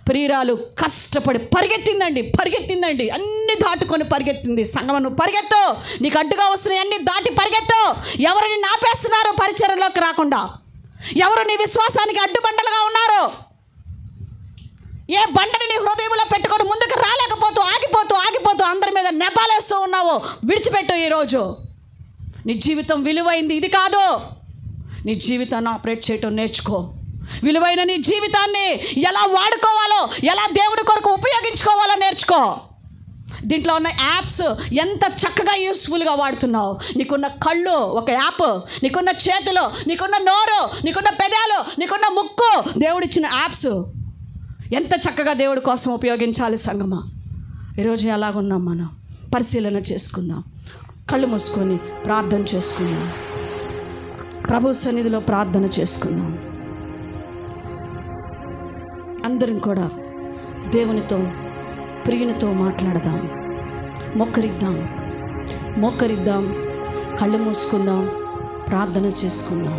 ప్రియురాలు కష్టపడి పరిగెత్తిందండి, అన్ని దాటుకొని పరిగెత్తింది. సంగమా, నువ్వు పరిగెత్తు. నీకు అడ్డుగా వస్తున్నాయి అన్ని దాటి పరిగెత్తు. ఎవరిని నాపేస్తున్నారు పరిచర్యలోకి రాకుండా? ఎవరు నీ విశ్వాసానికి అడ్డుబండలుగా ఉన్నారు? ఏ బండని నీ హృదయంలో పెట్టుకొని ముందుకు రాలేకపోతూ ఆగిపోతూ అందరి మీద నెపాలేస్తూ ఉన్నావు? విడిచిపెట్టు. ఈరోజు నీ జీవితం విలువైంది ఇది కాదు. నీ జీవితాన్ని ఆపరేట్ చేయటం నేర్చుకో. విలువైన నీ జీవితాన్ని ఎలా వాడుకోవాలో, ఎలా దేవుని కొరకు ఉపయోగించుకోవాలో నేర్చుకో. దీంట్లో ఉన్న యాప్స్ ఎంత చక్కగా యూస్ఫుల్గా వాడుతున్నావు. నీకున్న కళ్ళు ఒక యాప్, నీకున్న చేతులు, నీకున్న నోరు, నీకున్న పెదాలు, నీకున్న ముక్కు, దేవుడిచ్చిన యాప్స్ ఎంత చక్కగా దేవుడి కోసం ఉపయోగించాలి సంగమా. ఈరోజు ఎలాగున్నాం మనం పరిశీలన చేసుకుందాం. కళ్ళు మూసుకొని ప్రార్థన చేసుకుందాం. ప్రభు సన్నిధిలో ప్రార్థన చేసుకుందాం. అందరం కూడా దేవునితో, ప్రియునితో మాట్లాడదాం. మోకరిద్దాం, కళ్ళు మూసుకుందాం, ప్రార్థన చేసుకుందాం.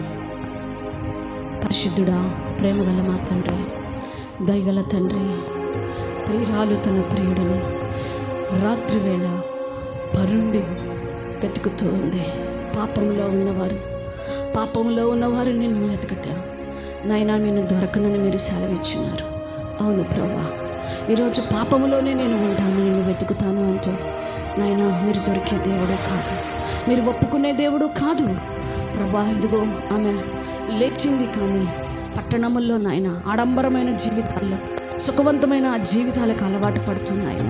పరిశుద్ధుడా, ప్రేమగల మా తండ్రి, దయగల తండ్రి, ప్రియురాలు తన ప్రియుడిని రాత్రి వేళ పరుండి వెతుకుతూ ఉంది. పాపంలో ఉన్నవారు నిన్ను వెతకటా నాయనా, నేను దొరకనని మీరు సెలవిచ్చినారు. అవును ప్రభువా, ఈరోజు పాపములోనే నేను ఉంటాను, నిన్ను వెతుకుతాను అంటే నాయనా, మీరు దొరికే దేవుడే కాదు. మీరు ఒప్పుకునే దేవుడు కాదు ప్రభా. ఇదిగో ఆమె లేచింది, కానీ పట్టణముల్లో నాయన ఆడంబరమైన జీవితాల్లో సుఖవంతమైన ఆ జీవితాలకు అలవాటు పడుతున్నాయన.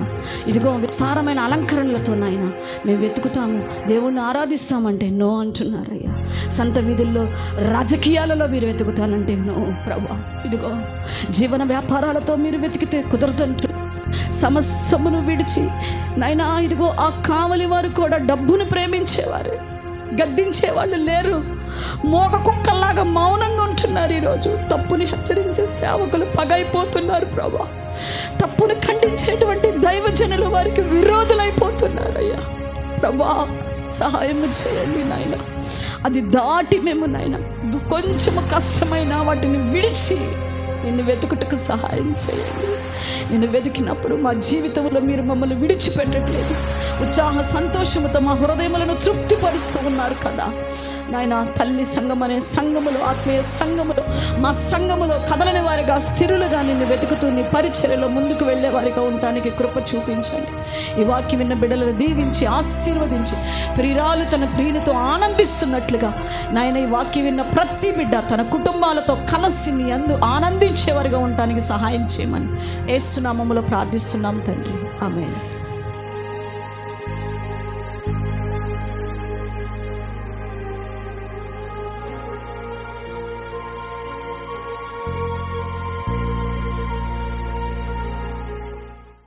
ఇదిగో విస్తారమైన అలంకరణలతో నాయన మేము వెతుకుతాము, దేవుణ్ణి ఆరాధిస్తామంటే నో అంటున్నారయ్యా. సంత వీధుల్లో రాజకీయాలలో మీరు వెతుకుతానంటే నో ప్రభా. ఇదిగో జీవన వ్యాపారాలతో మీరు వెతికితే కుదరదంటూ సమస్తమును విడిచి నాయనా ఇదిగో ఆ కావలి వారు కూడా డబ్బును ప్రేమించేవారు, గద్దించేవాళ్ళు లేరు. మోగ కుక్కల్లాగా మౌనంగా ఉంటున్నారు. ఈరోజు తప్పుని హెచ్చరించే సేవకులు పగైపోతున్నారు ప్రభా. తప్పును ఖండించేటువంటి దైవజనులు వారికి విరోధులైపోతున్నారయ్యా ప్రభా. సహాయం చేయండి నాయన. అది దాటి మేము నాయన కొంచెం కష్టమైన వాటిని విడిచి నిన్ను వెతుకుటకు సహాయం చేయండి. నిన్ను వెతికినప్పుడు మా జీవితంలో మీరు మమ్మల్ని విడిచిపెట్టట్లేదు. ఉత్సాహ సంతోషముతో మా హృదయములను తృప్తిపరుస్తూ ఉన్నారు కదా నాయన. తల్లి సంఘం అనే సంఘములో, ఆత్మీయ సంఘములో, మా సంఘములో కదలని వారిగా స్థిరులుగా నిన్ను వెతుకుతూ నీ పరిచర్యలో ముందుకు వెళ్ళే వారిగా ఉండటానికి కృప చూపించండి. ఈ వాక్యం విన్న బిడ్డలను దీవించి ఆశీర్వదించి ప్రియురాలు తన ప్రియునితో ఆనందిస్తున్నట్లుగా నాయన ఈ వాక్యం విన్న ప్రతి బిడ్డ తన కుటుంబాలతో కలిసి నీ యందు ఆనందించేవారిగా ఉండటానికి సహాయం చేయమని యేసు నామములో ప్రార్థిస్తున్నాం తండ్రి. ఆమేన్.